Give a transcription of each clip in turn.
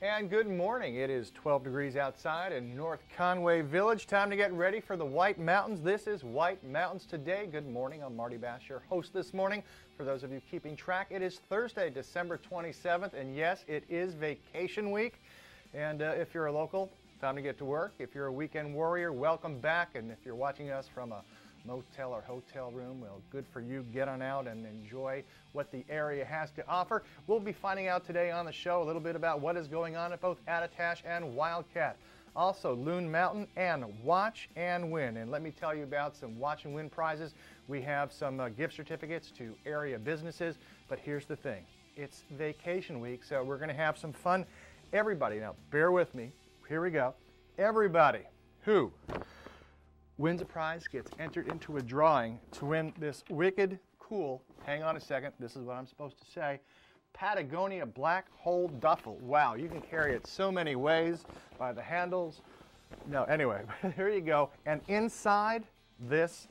And good morning. It is 12 degrees outside in North Conway Village. Time to get ready for the White Mountains. This is White Mountains Today. Good morning. I'm Marty Bass, your host this morning. For those of you keeping track, it is Thursday, December 27th, and yes, it is vacation week. And if you're a local, time to get to work. If you're a weekend warrior, welcome back. And if you're watching us from a motel or hotel room, well, good for you. Get on out and enjoy what the area has to offer. We'll be finding out today on the show a little bit about what is going on at both Attitash and Wildcat. Also, Loon Mountain and Watch and Win. And let me tell you about some Watch and Win prizes. We have some gift certificates to area businesses, but here's the thing. It's vacation week, so we're going to have some fun. Everybody, now bear with me. Here we go. Everybody who wins a prize gets entered into a drawing to win this wicked cool, hang on a second, this is what I'm supposed to say, Patagonia Black Hole Duffel. Wow, you can carry it so many ways by the handles. No, anyway, here you go. And inside this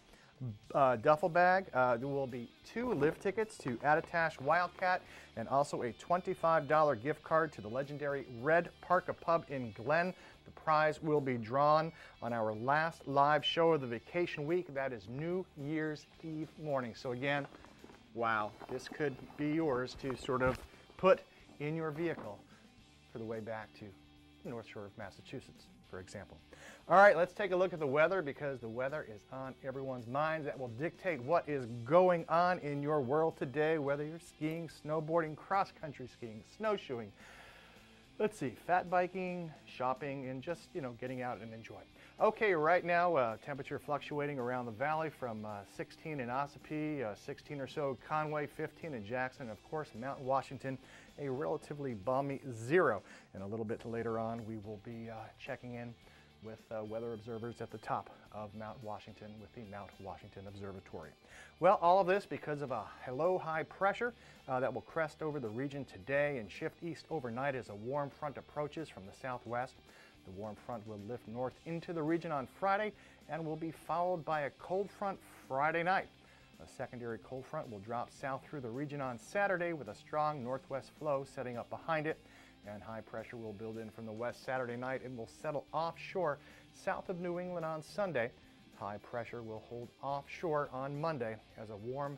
duffel bag, there will be 2 lift tickets to Attitash Wildcat and also a $25 gift card to the legendary Red Parka Pub in Glen. The prize will be drawn on our last live show of the vacation week. That is New Year's Eve morning. So again, wow, this could be yours to sort of put in your vehicle for the way back to the North Shore of Massachusetts, for example. All right, let's take a look at the weather because the weather is on everyone's minds. That will dictate what is going on in your world today, whether you're skiing, snowboarding, cross-country skiing, snowshoeing, let's see, fat biking, shopping, and just, getting out and enjoying. Okay, right now, temperature fluctuating around the valley from 16 in Ossipee, 16 or so Conway, 15 in Jackson, and of course, Mount Washington, a relatively balmy 0. And a little bit later on, we will be checking in with weather observers at the top of Mount Washington with the Mount Washington Observatory. Well, all of this because of a low high pressure that will crest over the region today and shift east overnight as a warm front approaches from the southwest. The warm front will lift north into the region on Friday and will be followed by a cold front Friday night. A secondary cold front will drop south through the region on Saturday with a strong northwest flow setting up behind it. And high pressure will build in from the west Saturday night and will settle offshore south of New England on Sunday. High pressure will hold offshore on Monday as a warm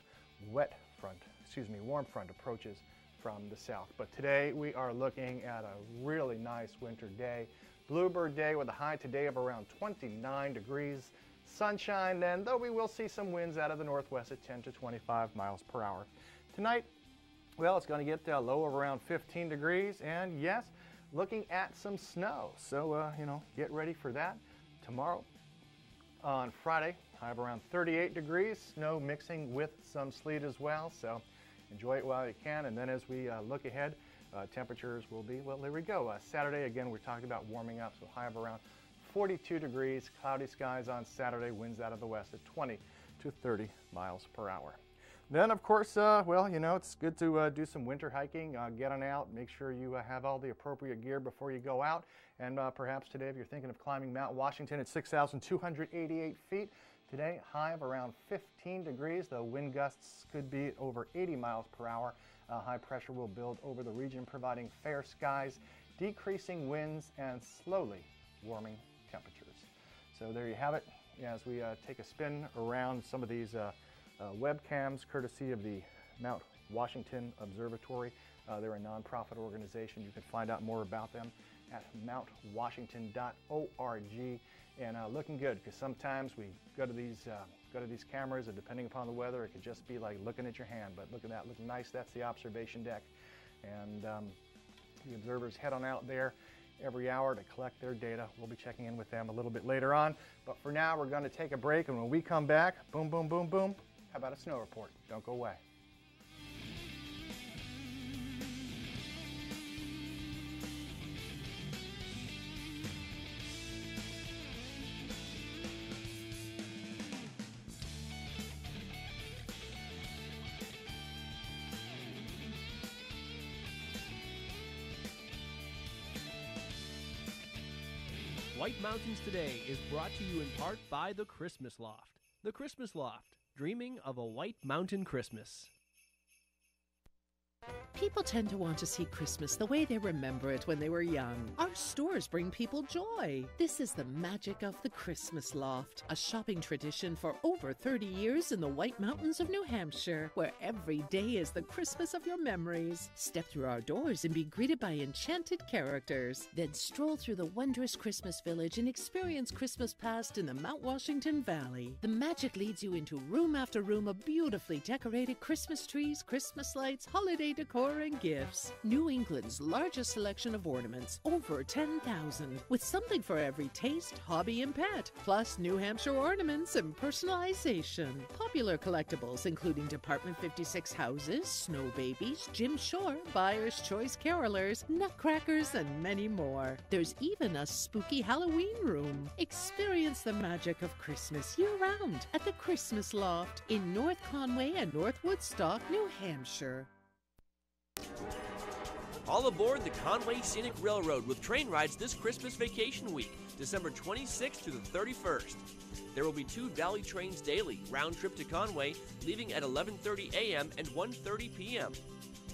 front approaches from the south. But today we are looking at a really nice winter day. Bluebird day with a high today of around 29 degrees. Sunshine then, though we will see some winds out of the northwest at 10 to 25 miles per hour. Tonight, well, it's going to get low of around 15 degrees, and yes, looking at some snow. So, get ready for that. Tomorrow, on Friday, high of around 38 degrees, snow mixing with some sleet as well. So, enjoy it while you can. And then as we look ahead, temperatures will be, well, there we go. Saturday, again, we're talking about warming up, so high of around 42 degrees, cloudy skies on Saturday, winds out of the west at 20 to 30 miles per hour. Then, of course, it's good to do some winter hiking. Get on out. Make sure you have all the appropriate gear before you go out. And perhaps today, if you're thinking of climbing Mount Washington at 6,288 feet, today, high of around 15 degrees. The wind gusts could be over 80 miles per hour. High pressure will build over the region, providing fair skies, decreasing winds, and slowly warming temperatures. So there you have it. As we take a spin around some of these webcams courtesy of the Mount Washington Observatory. They're a nonprofit organization. You can find out more about them at mountwashington.org. And looking good, because sometimes we go to these cameras, and depending upon the weather, it could just be like looking at your hand. But look at that, looking nice. That's the observation deck. And the observers head on out there every hour to collect their data. We'll be checking in with them a little bit later on. But for now, we're going to take a break. And when we come back, boom, boom, boom, boom. How about a snow report? Don't go away. White Mountains Today is brought to you in part by The Christmas Loft. The Christmas Loft, dreaming of a White Mountain Christmas. People tend to want to see Christmas the way they remember it when they were young. Our stores bring people joy. This is the magic of the Christmas Loft, a shopping tradition for over 30 years in the White Mountains of New Hampshire, where every day is the Christmas of your memories. Step through our doors and be greeted by enchanted characters. Then stroll through the wondrous Christmas village and experience Christmas past in the Mount Washington Valley. The magic leads you into room after room of beautifully decorated Christmas trees, Christmas lights, holiday decor, and gifts. New England's largest selection of ornaments, over 10,000, with something for every taste, hobby, and pet, plus New Hampshire ornaments and personalization. Popular collectibles including Department 56 houses, snow babies, Jim Shore, Buyer's Choice carolers, nutcrackers, and many more. There's even a spooky Halloween room. Experience the magic of Christmas year-round at the Christmas Loft in North Conway and North Woodstock, New Hampshire. All aboard the Conway Scenic Railroad with train rides this Christmas vacation week, December 26th to the 31st. There will be 2 Valley trains daily, round trip to Conway, leaving at 11:30 a.m. and 1:30 p.m.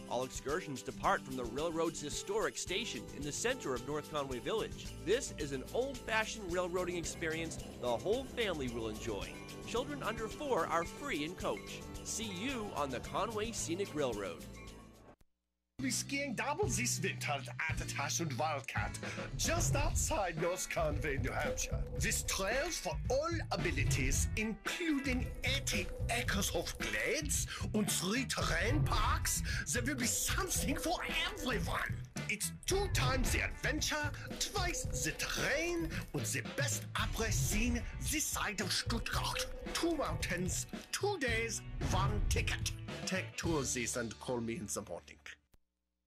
All excursions depart from the railroad's historic station in the center of North Conway Village. This is an old-fashioned railroading experience the whole family will enjoy. Children under 4 are free in coach. See you on the Conway Scenic Railroad. We'll be skiing doubles this winter at Attash and Wildcat, just outside North Conway, New Hampshire. With trails for all abilities, including 80 acres of glades and 3 terrain parks, there will be something for everyone. It's 2 times the adventure, twice the terrain, and the best après scene this side of Stuttgart. 2 mountains, 2 days, 1 ticket. Take 2 of these and call me in the morning.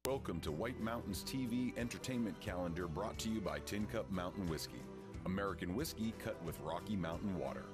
Welcome to White Mountains TV Entertainment Calendar, brought to you by Tin Cup Mountain Whiskey. American whiskey cut with Rocky Mountain water.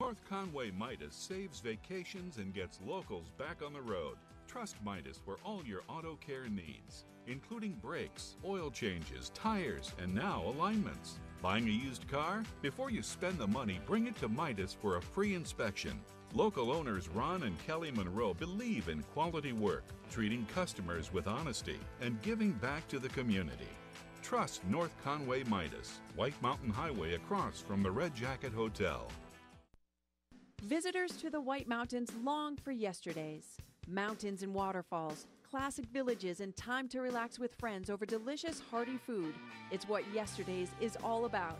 North Conway Midas saves vacations and gets locals back on the road. Trust Midas for all your auto care needs, including brakes, oil changes, tires, and now alignments. Buying a used car? Before you spend the money, bring it to Midas for a free inspection. Local owners Ron and Kelly Monroe believe in quality work, treating customers with honesty, and giving back to the community. Trust North Conway Midas, White Mountain Highway across from the Red Jacket Hotel. Visitors to the White Mountains long for yesterdays. Mountains and waterfalls, classic villages, and time to relax with friends over delicious, hearty food. It's what Yesterday's is all about.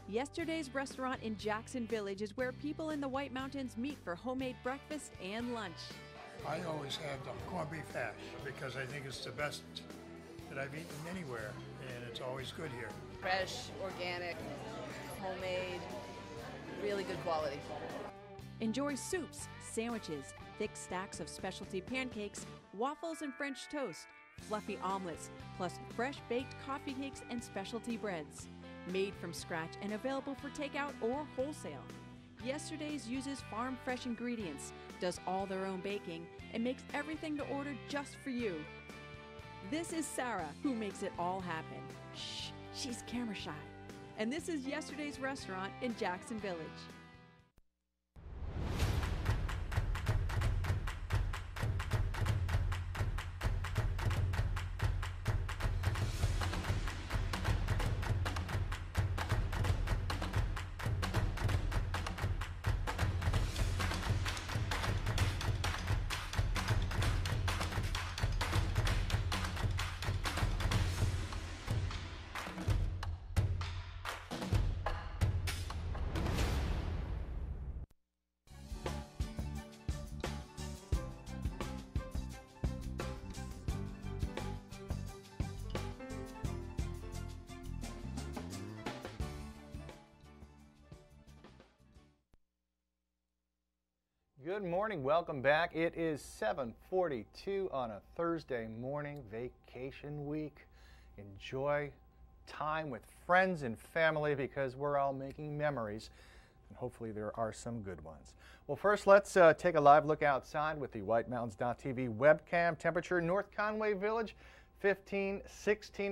Yesterday's restaurant in Jackson Village is where people in the White Mountains meet for homemade breakfast and lunch. I always have the corned beef hash because I think it's the best that I've eaten anywhere, and it's always good here. Fresh, organic, homemade, really good quality. Enjoy soups, sandwiches, thick stacks of specialty pancakes, waffles and French toast, fluffy omelets, plus fresh baked coffee cakes and specialty breads. Made from scratch and available for takeout or wholesale. Yesterday's uses farm fresh ingredients, does all their own baking, and makes everything to order just for you. This is Sarah, who makes it all happen. Shh, she's camera shy. And this is Yesterday's Restaurant in Jackson Village. Good morning, welcome back. It is 7:42 on a Thursday morning, vacation week. Enjoy time with friends and family because we're all making memories, and hopefully there are some good ones. Well, first let's take a live look outside with the WhiteMountains.tv webcam. Temperature, North Conway Village, 16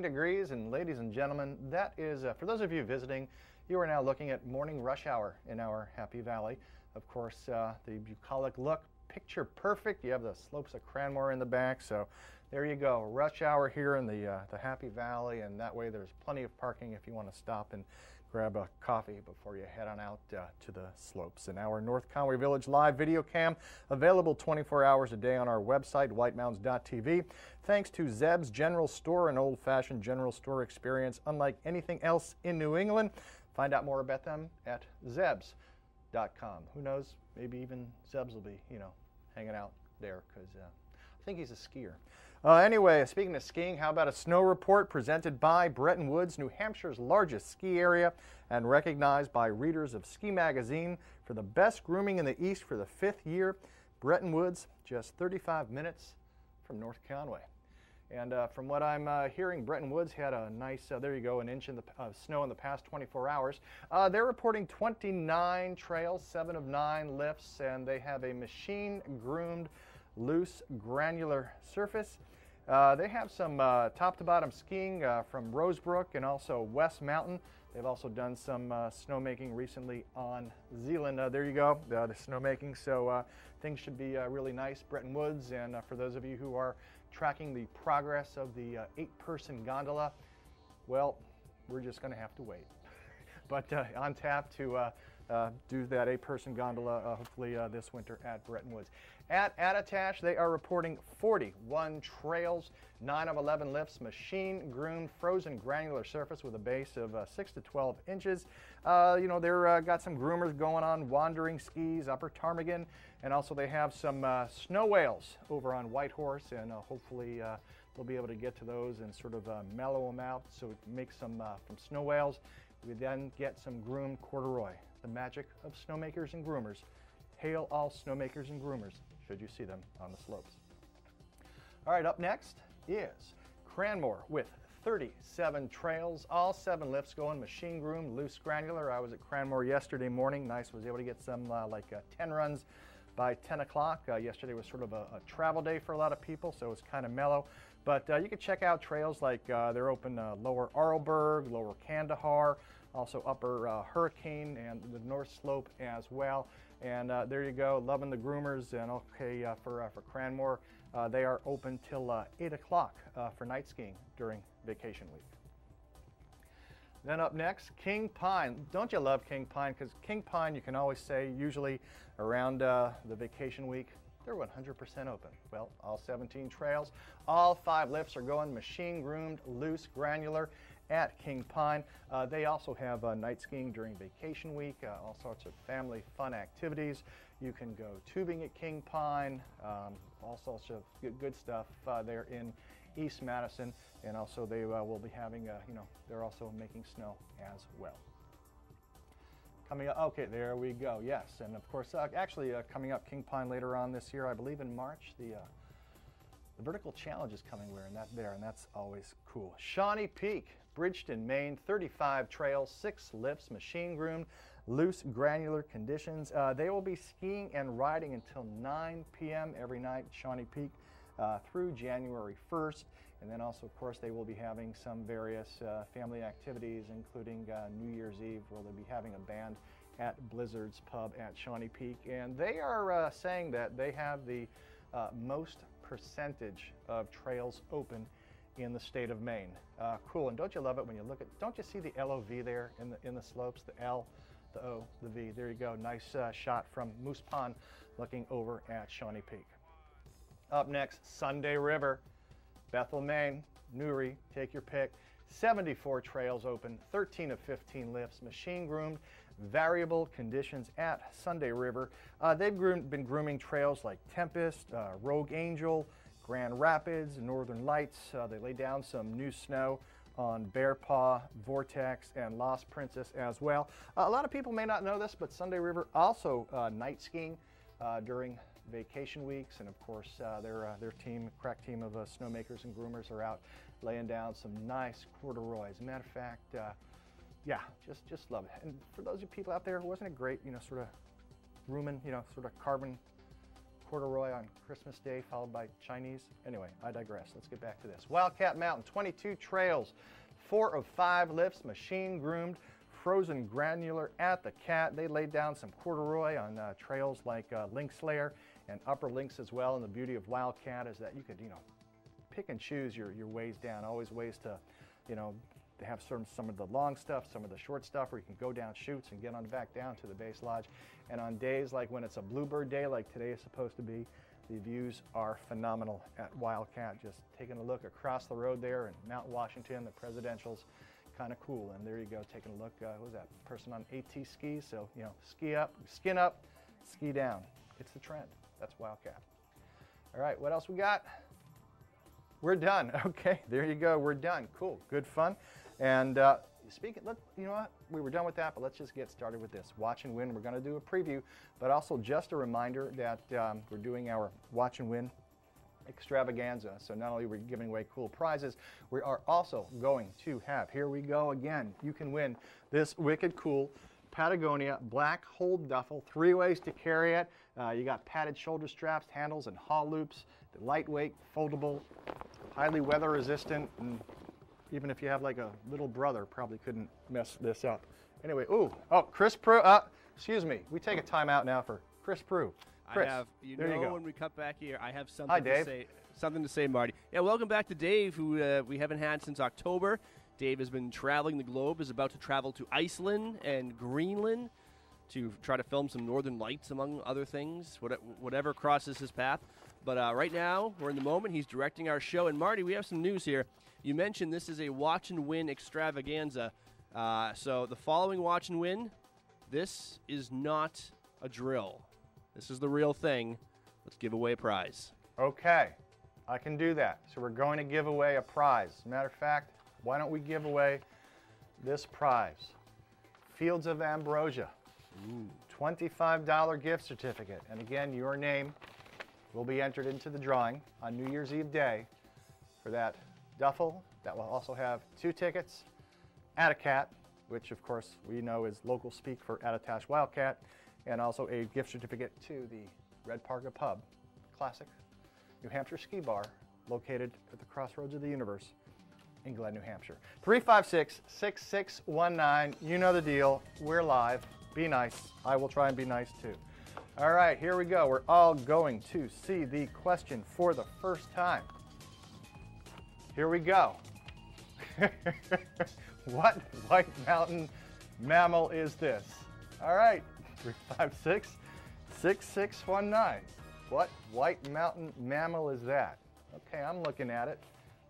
degrees, and ladies and gentlemen, that is, for those of you visiting, you are now looking at morning rush hour in our Happy Valley. Of course, the bucolic look, picture perfect. You have the slopes of Cranmore in the back, so there you go. Rush hour here in the Happy Valley, and that way there's plenty of parking if you want to stop and grab a coffee before you head on out to the slopes. And our North Conway Village live video cam available 24 hours a day on our website, WhiteMountains.tv. Thanks to Zeb's General Store, an old-fashioned general store experience unlike anything else in New England. Find out more about them at Zeb's.com. Who knows? Maybe even Zebs will be, hanging out there because I think he's a skier. Anyway, speaking of skiing, how about a snow report presented by Bretton Woods, New Hampshire's largest ski area and recognized by readers of Ski Magazine for the best grooming in the East for the 5th year. Bretton Woods, just 35 minutes from North Conway. And from what I'm hearing, Bretton Woods had a nice, there you go, an inch of snow in the past 24 hours. They're reporting 29 trails, 7 of 9 lifts, and they have a machine-groomed, loose, granular surface. They have some top-to-bottom skiing from Rosebrook and also West Mountain. They've also done some snowmaking recently on Zealand. There you go, the snowmaking. So things should be really nice. Bretton Woods, and for those of you who are tracking the progress of the 8-person gondola, well, we're just going to have to wait. But on tap to do that 8-person gondola hopefully this winter at Bretton Woods. At Attitash, they are reporting 41 trails, 9 of 11 lifts, machine-groomed, frozen granular surface with a base of 6 to 12 inches. They're got some groomers going on, Wandering Skis, Upper Ptarmigan, and also they have some snow whales over on Whitehorse, and hopefully they'll be able to get to those and sort of mellow them out so we can make some from snow whales. We then get some groomed corduroy, the magic of snowmakers and groomers. Hail all snowmakers and groomers, should you see them on the slopes. All right, up next is Cranmore with 37 trails, all 7 lifts going, machine groomed, loose granular. I was at Cranmore yesterday morning. Nice, was able to get some 10 runs by 10 o'clock. Yesterday was sort of a travel day for a lot of people, so it was kind of mellow. But you can check out trails like they're open Lower Arlberg, Lower Kandahar, also Upper Hurricane and the North Slope as well. And there you go, loving the groomers. And okay, for Cranmore, they are open till 8 o'clock for night skiing during vacation week. Then up next, King Pine. Don't you love King Pine? Because King Pine, you can always say, usually around the vacation week, they're 100% open. Well, all 17 trails, all 5 lifts are going machine groomed, loose, granular at King Pine. They also have night skiing during vacation week, all sorts of family fun activities. You can go tubing at King Pine, all sorts of good stuff there in East Madison, and also they will be having, they're also making snow as well. Coming up, okay, there we go, yes, and of course, actually coming up King Pine later on this year, I believe in March, the Vertical Challenge is coming and that's always cool. Shawnee Peak, Bridgeton, Maine, 35 trails, 6 lifts, machine groomed, loose granular conditions. They will be skiing and riding until 9 p.m. every night, Shawnee Peak, through January 1st. And then also, of course, they will be having some various family activities, including New Year's Eve, where they'll be having a band at Blizzard's Pub at Shawnee Peak. And they are saying that they have the most percentage of trails open in the state of Maine. Cool, and don't you love it when you look at, don't you see the LOV there in the slopes, the L, the O, the V, there you go. Nice shot from Moose Pond looking over at Shawnee Peak. Up next, Sunday River, Bethel, Maine, Newry, take your pick. 74 trails open, 13 of 15 lifts, machine groomed, variable conditions at Sunday River. They've been grooming trails like Tempest, Rogue Angel, Grand Rapids, Northern Lights. They laid down some new snow on Bear Paw, Vortex, and Lost Princess as well. A lot of people may not know this, but Sunday River also night skiing during vacation weeks, and of course their team, crack team of snowmakers and groomers are out laying down some nice corduroy. As a matter of fact, yeah, just love it. And for those of you people out there, wasn't it great, you know, sort of grooming, you know, sort of carbon corduroy on Christmas Day followed by Chinese? Anyway, I digress. Let's get back to this. Wildcat Mountain, 22 trails, 4 of 5 lifts, machine groomed, frozen granular at the Cat. They laid down some corduroy on trails like Lynx Lair and Upper Lynx as well. And the beauty of Wildcat is that you could, you know, pick and choose your ways down. Always ways to, you know, they have some of the long stuff, some of the short stuff where you can go down chutes and get on back down to the base lodge. And on days like when it's a bluebird day like today is supposed to be, the views are phenomenal at Wildcat. Just taking a look across the road there in Mount Washington, the presidential's kind of cool. And there you go, taking a look, what was that, person on AT skis? So, you know, ski up, skin up, ski down. It's the trend. That's Wildcat. All right, what else we got? We're done. Okay, there you go. We're done. Cool, good fun. And speaking, you know what? We were done with that, but let's just get started with this. Watch and Win. We're going to do a preview, but also just a reminder that we're doing our Watch and Win extravaganza. So not only are we giving away cool prizes, we are also going to have, here we go again, you can win this wicked cool Patagonia Black Hole Duffel, 3 ways to carry it. You got padded shoulder straps, handles, and haul loops. The lightweight, foldable, highly weather resistant, and even if you have like a little brother, probably couldn't mess this up. Anyway, oh, Chris Prue, excuse me. We take a time out now for Chris Prue. Chris, I have, there you go. when we cut back here, I have something Hi, Dave. to say. Something to say, Marty. Yeah, welcome back to Dave, who we haven't had since October. Dave has been traveling the globe, is about to travel to Iceland and Greenland to try to film some Northern Lights, among other things, whatever crosses his path. But right now, we're in the moment. He's directing our show. And, Marty, we have some news here. You mentioned this is a Watch and Win extravaganza. So the following Watch and Win, this is not a drill. This is the real thing. Let's give away a prize. Okay, I can do that. So we're going to give away a prize. As a matter of fact, why don't we give away this prize? Fields of Ambrosia. Ooh. $25 gift certificate. And again, your name will be entered into the drawing on New Year's Eve day for that duffel that will also have 2 tickets, At-A-Cat, which of course we know is local speak for Attitash Wildcat, and also a gift certificate to the Red Parka Pub, classic New Hampshire ski bar located at the crossroads of the universe in Glen, New Hampshire. 356-6619, you know the deal. We're live. Be nice. I will try and be nice too. All right, here we go. We're all going to see the question for the first time. Here we go. What White Mountain mammal is this? All right, 356-6619. What White Mountain mammal is that? Okay, I'm looking at it.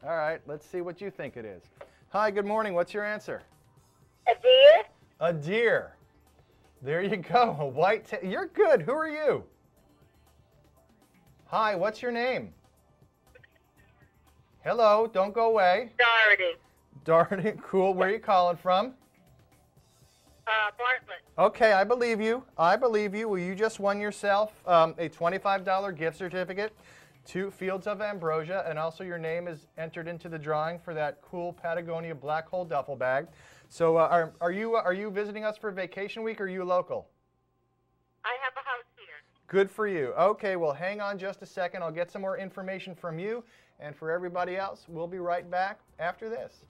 All right, let's see what you think it is. Hi, good morning. What's your answer? A deer. A deer. There you go. A white tail. You're good. Who are you? Hi, what's your name? Hello, don't go away. Doherty. Doherty, cool. Where are you calling from? Bartlett. Okay, I believe you. I believe you. Well, you just won yourself a $25 gift certificate to Fields of Ambrosia, and also your name is entered into the drawing for that cool Patagonia Black Hole duffel bag. So are you visiting us for vacation week, or are you local? I have a house here. Good for you. Okay, well, hang on just a second. I'll get some more information from you. And for everybody else, we'll be right back after this.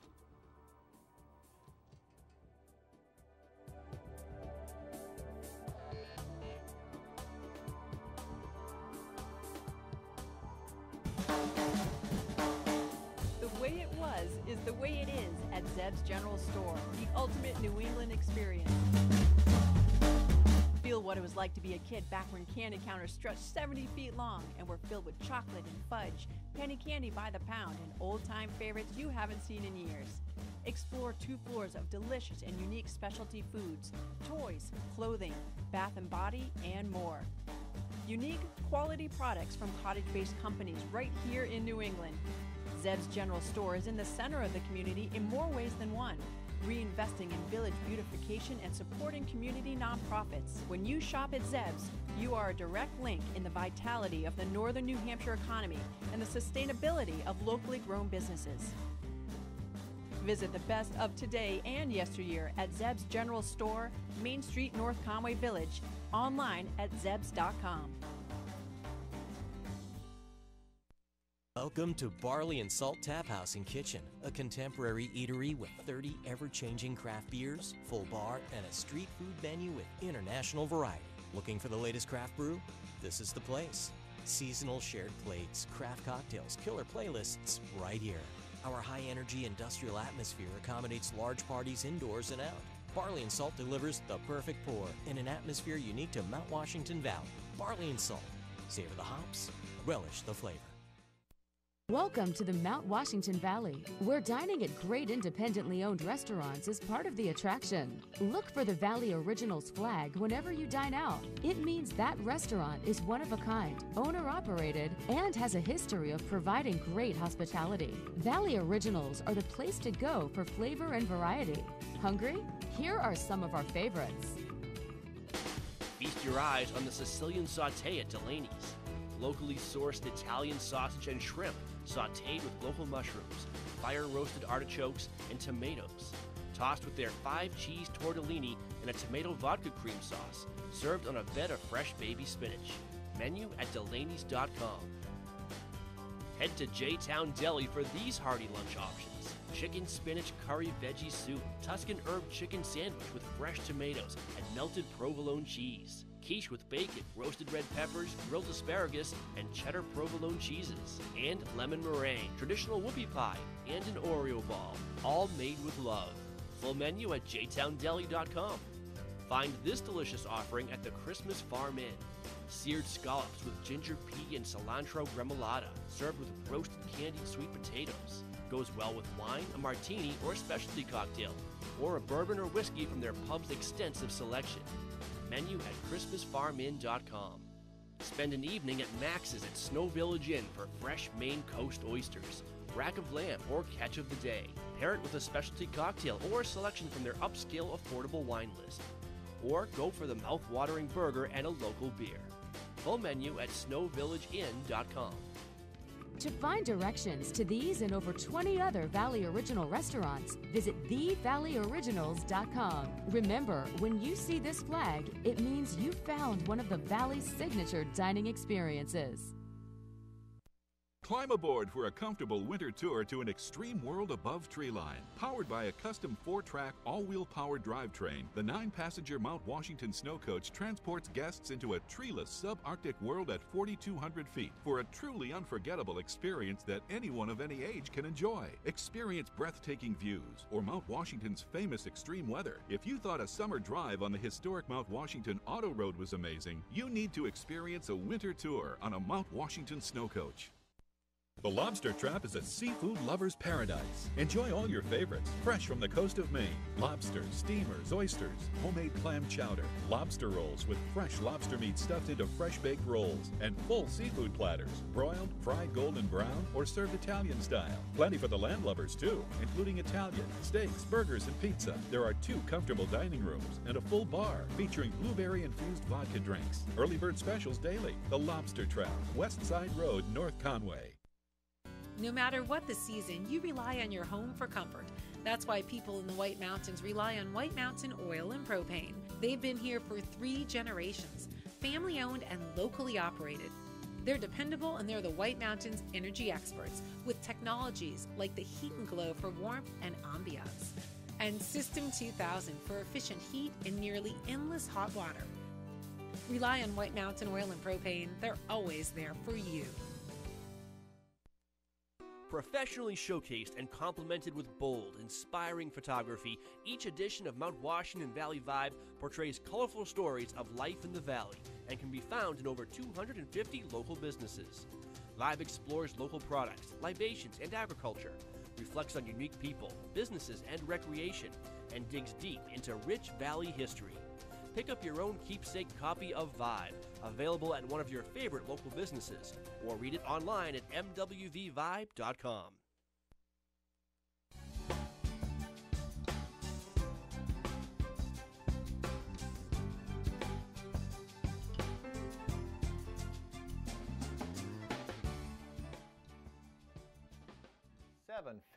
The way it was is the way it is at Zeb's General Store, the ultimate New England experience. Feel what it was like to be a kid back when candy counters stretched 70 feet long and were filled with chocolate and fudge, penny candy by the pound, and old-time favorites you haven't seen in years. Explore 2 floors of delicious and unique specialty foods, toys, clothing, bath and body, and more. Unique, quality products from cottage-based companies right here in New England. Zeb's General Store is in the center of the community in more ways than one, reinvesting in village beautification and supporting community nonprofits. When you shop at Zeb's, you are a direct link in the vitality of the northern New Hampshire economy and the sustainability of locally grown businesses. Visit the best of today and yesteryear at Zeb's General Store, Main Street, North Conway Village, online at zebs.com. Welcome to Barley and Salt Tap House and Kitchen, a contemporary eatery with 30 ever-changing craft beers, full bar, and a street food menu with international variety. Looking for the latest craft brew? This is the place. Seasonal shared plates, craft cocktails, killer playlists, right here. Our high-energy industrial atmosphere accommodates large parties indoors and out. Barley and Salt delivers the perfect pour in an atmosphere unique to Mount Washington Valley. Barley and Salt. Savor the hops, relish the flavor. Welcome to the Mount Washington Valley, where dining at great independently owned restaurants is part of the attraction. Look for the Valley Originals flag whenever you dine out. It means that restaurant is one of a kind, owner-operated, and has a history of providing great hospitality. Valley Originals are the place to go for flavor and variety. Hungry? Here are some of our favorites. Feast your eyes on the Sicilian sauté at Delaney's. Locally sourced Italian sausage and shrimp, sautéed with local mushrooms, fire-roasted artichokes, and tomatoes. Tossed with their 5-cheese tortellini and a tomato vodka cream sauce, served on a bed of fresh baby spinach. Menu at Delaney's.com. Head to J-Town Deli for these hearty lunch options. Chicken spinach curry veggie soup, Tuscan herb chicken sandwich with fresh tomatoes and melted provolone cheese. Quiche with bacon, roasted red peppers, grilled asparagus, and cheddar provolone cheeses. And lemon meringue, traditional whoopie pie, and an Oreo ball, all made with love. Full menu at jtowndeli.com. Find this delicious offering at the Christmas Farm Inn. Seared scallops with ginger pea and cilantro gremolata, served with roasted candied sweet potatoes. Goes well with wine, a martini, or a specialty cocktail, or a bourbon or whiskey from their pub's extensive selection. Menu at ChristmasFarmInn.com. Spend an evening at Max's at Snow Village Inn for fresh Maine Coast oysters, rack of lamb, or catch of the day. Pair it with a specialty cocktail or a selection from their upscale affordable wine list. Or go for the mouth-watering burger and a local beer. Full menu at SnowVillageInn.com. To find directions to these and over 20 other Valley Original restaurants, visit TheValleyOriginals.com. Remember, when you see this flag, it means you found one of the Valley's signature dining experiences. Climb aboard for a comfortable winter tour to an extreme world above treeline. Powered by a custom 4-track, all-wheel powered drivetrain, the 9-passenger Mount Washington Snow Coach transports guests into a treeless subarctic world at 4,200 feet for a truly unforgettable experience that anyone of any age can enjoy. Experience breathtaking views or Mount Washington's famous extreme weather. If you thought a summer drive on the historic Mount Washington Auto Road was amazing, you need to experience a winter tour on a Mount Washington Snow Coach. The Lobster Trap is a seafood lover's paradise. Enjoy all your favorites, fresh from the coast of Maine. Lobsters, steamers, oysters, homemade clam chowder, lobster rolls with fresh lobster meat stuffed into fresh baked rolls, and full seafood platters, broiled, fried golden brown, or served Italian style. Plenty for the land lovers too, including Italian, steaks, burgers, and pizza. There are 2 comfortable dining rooms and a full bar featuring blueberry-infused vodka drinks. Early bird specials daily. The Lobster Trap, West Side Road, North Conway. No matter what the season, you rely on your home for comfort. That's why people in the White Mountains rely on White Mountain Oil and Propane. They've been here for 3 generations. family owned and locally operated. They're dependable and they're the White Mountains energy experts with technologies like the Heat and Glow for warmth and ambiance, and System 2000 for efficient heat and nearly endless hot water. Rely on White Mountain Oil and Propane. They're always there for you. Professionally showcased and complemented with bold, inspiring photography, each edition of Mount Washington Valley Vibe portrays colorful stories of life in the valley and can be found in over 250 local businesses. Vibe explores local products, libations, and agriculture, reflects on unique people, businesses, and recreation, and digs deep into rich valley history. Pick up your own keepsake copy of Vibe, available at one of your favorite local businesses, or read it online at mwvvibe.com.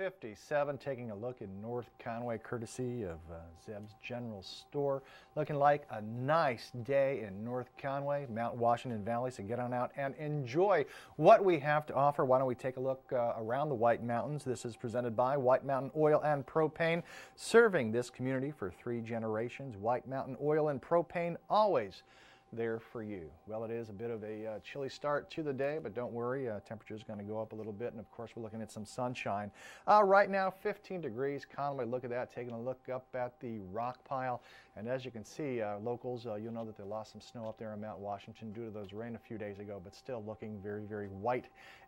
$7.57, taking a look in North Conway, courtesy of Zeb's General Store. Looking like a nice day in North Conway, Mount Washington Valley, so get on out and enjoy what we have to offer. Why don't we take a look around the White Mountains. This is presented by White Mountain Oil and Propane, serving this community for 3 generations. White Mountain Oil and Propane, always there for you. Well, it is a bit of a chilly start to the day, but don't worry, temperature is going to go up a little bit, and of course we're looking at some sunshine. Right now 15 degrees Conway. Look at that, taking a look up at the rock pile, and as you can see, locals, you'll know that they lost some snow up there in Mount Washington due to those rain a few days ago, but still looking very, very white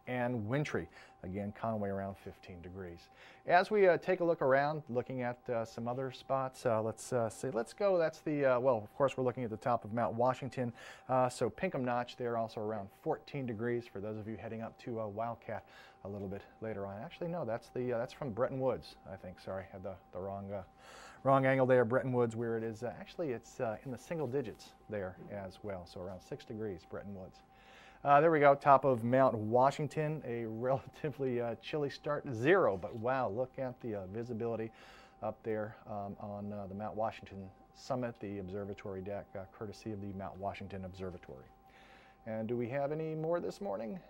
and wintry. Again, Conway around 15 degrees. As we take a look around, looking at some other spots, let's go, that's the, well, of course we're looking at the top of Mount Washington, so Pinkham Notch there, also around 14 degrees for those of you heading up to Wildcat a little bit later on. Actually, no, that's from Bretton Woods, I think. Sorry, had the wrong angle there. Bretton Woods, where it is, actually it's in the single digits there as well, so around 6 degrees, Bretton Woods. There we go, top of Mount Washington, a relatively chilly start, 0, but wow, look at the visibility up there on the Mount Washington summit, the observatory deck, courtesy of the Mount Washington Observatory. And do we have any more this morning?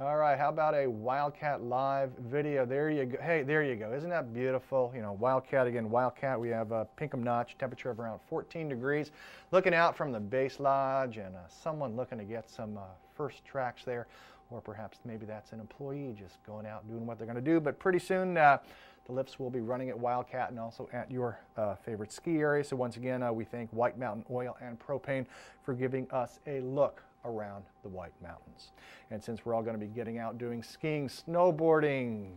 All right, how about a Wildcat Live video? There you go. Hey, there you go. Isn't that beautiful? You know, Wildcat again. Wildcat, we have Pinkham Notch, temperature of around 14 degrees. Looking out from the base lodge, and someone looking to get some first tracks there, or perhaps maybe that's an employee just going out doing what they're going to do. But pretty soon, the lifts will be running at Wildcat and also at your favorite ski area. So once again, we thank White Mountain Oil and Propane for giving us a look around the White Mountains. And since we're all going to be getting out doing skiing, snowboarding,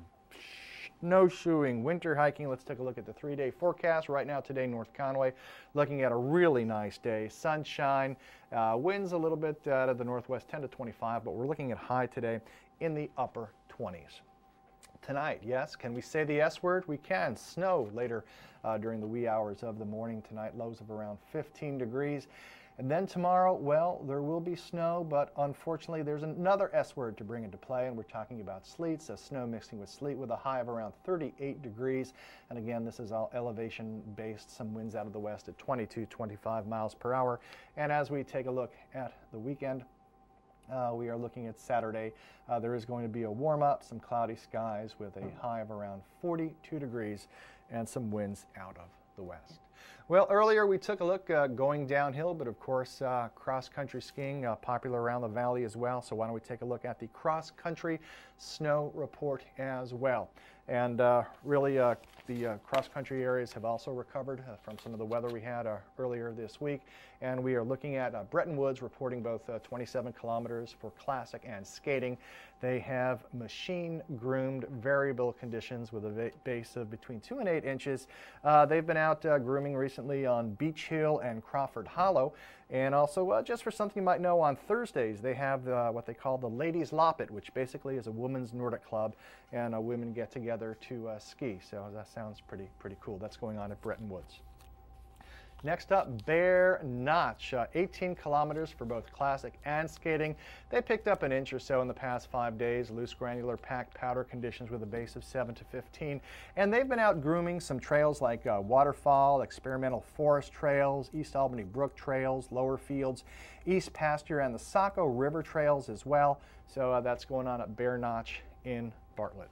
snowshoeing, winter hiking, let's take a look at the 3-day forecast. Right now today, North Conway, looking at a really nice day. Sunshine, winds a little bit out of the northwest, 10 to 25, but we're looking at high today in the upper 20s. Tonight, yes, can we say the S word? We can. Snow later during the wee hours of the morning tonight, lows of around 15 degrees. And then tomorrow, well, there will be snow, but unfortunately there's another S word to bring into play, and we're talking about sleet, so snow mixing with sleet with a high of around 38 degrees. And again, this is all elevation based, some winds out of the west at 22, 25 miles per hour. And as we take a look at the weekend, we are looking at Saturday. There is going to be a warm-up, some cloudy skies with a high of around 42 degrees and some winds out of the west. Well, earlier we took a look going downhill, but of course cross-country skiing popular around the valley as well. So why don't we take a look at the cross-country snow report as well. And really the cross-country areas have also recovered from some of the weather we had earlier this week. And we are looking at Bretton Woods reporting both 27 kilometers for classic and skating. They have machine-groomed variable conditions with a base of between 2 and 8 inches. They've been out grooming recently on Beach Hill and Crawford Hollow. And also, just for something you might know, on Thursdays they have what they call the Ladies Loppet, which basically is a women's Nordic club, and women get together to ski. So that sounds pretty cool. That's going on at Bretton Woods. Next up, Bear Notch, 18 kilometers for both classic and skating. They picked up an inch or so in the past 5 days. Loose granular packed powder conditions with a base of 7 to 15. And they've been out grooming some trails like Waterfall, Experimental Forest Trails, East Albany Brook Trails, Lower Fields, East Pasture, and the Saco River Trails as well. So that's going on at Bear Notch in Bartlett.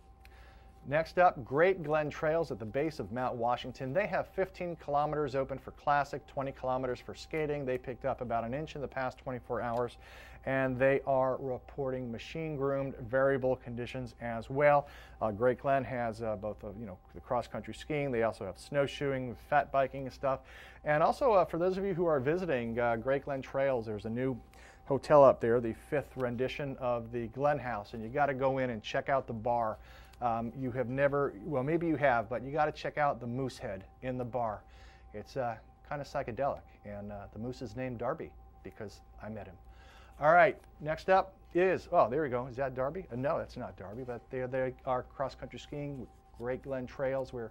Next up, Great Glen Trails at the base of Mount Washington. They have 15 kilometers open for classic, 20 kilometers for skating. They picked up about an inch in the past 24 hours, and they are reporting machine-groomed variable conditions as well. Great Glen has both the cross-country skiing. They also have snowshoeing, fat biking and stuff. And also, for those of you who are visiting Great Glen Trails, there's a new hotel up there, the 5th rendition of the Glen House, and you got to go in and check out the bar. You have never, well, maybe you have, but you got to check out the moose head in the bar. It's kind of psychedelic, and the moose is named Darby because I met him. All right, next up is, oh, there we go. Is that Darby? No, that's not Darby, but they are cross-country skiing, Great Glen Trails, where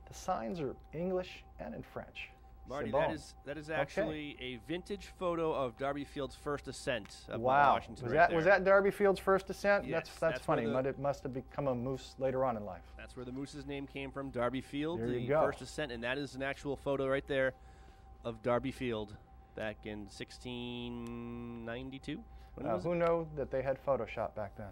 the signs are English and in French. Marty, that is actually a vintage photo of Darby Field's first ascent of wow. Washington. Was that Darby Field's first ascent? Yes, that's funny. It must have become a moose later on in life. That's where the moose's name came from, Darby Field, there the first ascent, and that is an actual photo right there of Darby Field back in 1692. Who knew that they had Photoshop back then?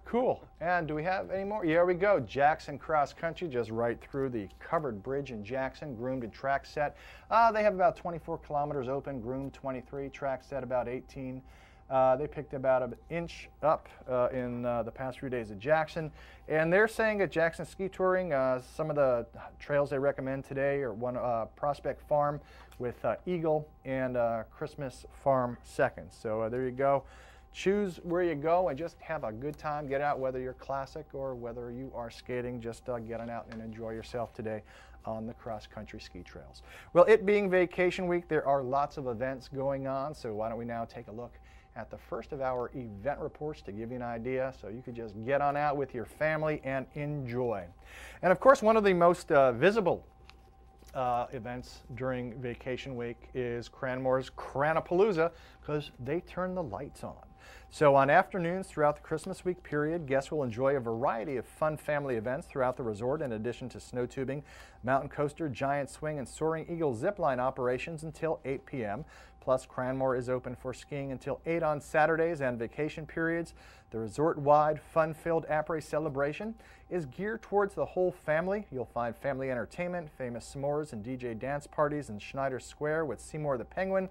Cool. And do we have any more? Here we go. Jackson Cross Country, just right through the covered bridge in Jackson, groomed and track set. They have about 24 kilometers open, groomed 23, track set about 18. They picked about an inch up in the past few days at Jackson. And they're saying at Jackson Ski Touring, some of the trails they recommend today are one Prospect Farm with Eagle and Christmas Farm Second. So there you go. Choose where you go and just have a good time. Get out, whether you're classic or whether you are skating. Just get on out and enjoy yourself today on the cross-country ski trails. Well, it being vacation week, there are lots of events going on. So why don't we now take a look at the first of our event reports to give you an idea, so you could just get on out with your family and enjoy. And of course, one of the most visible events during vacation week is Cranmore's Cranapalooza, because they turn the lights on. So on afternoons throughout the Christmas week period, guests will enjoy a variety of fun family events throughout the resort, in addition to snow tubing, mountain coaster, giant swing, and Soaring Eagle zipline operations until 8 p.m. Plus, Cranmore is open for skiing until 8 on Saturdays and vacation periods. The resort-wide, fun-filled après celebration is geared towards the whole family. You'll find family entertainment, famous s'mores and DJ dance parties in Schneider Square with Seymour the Penguin,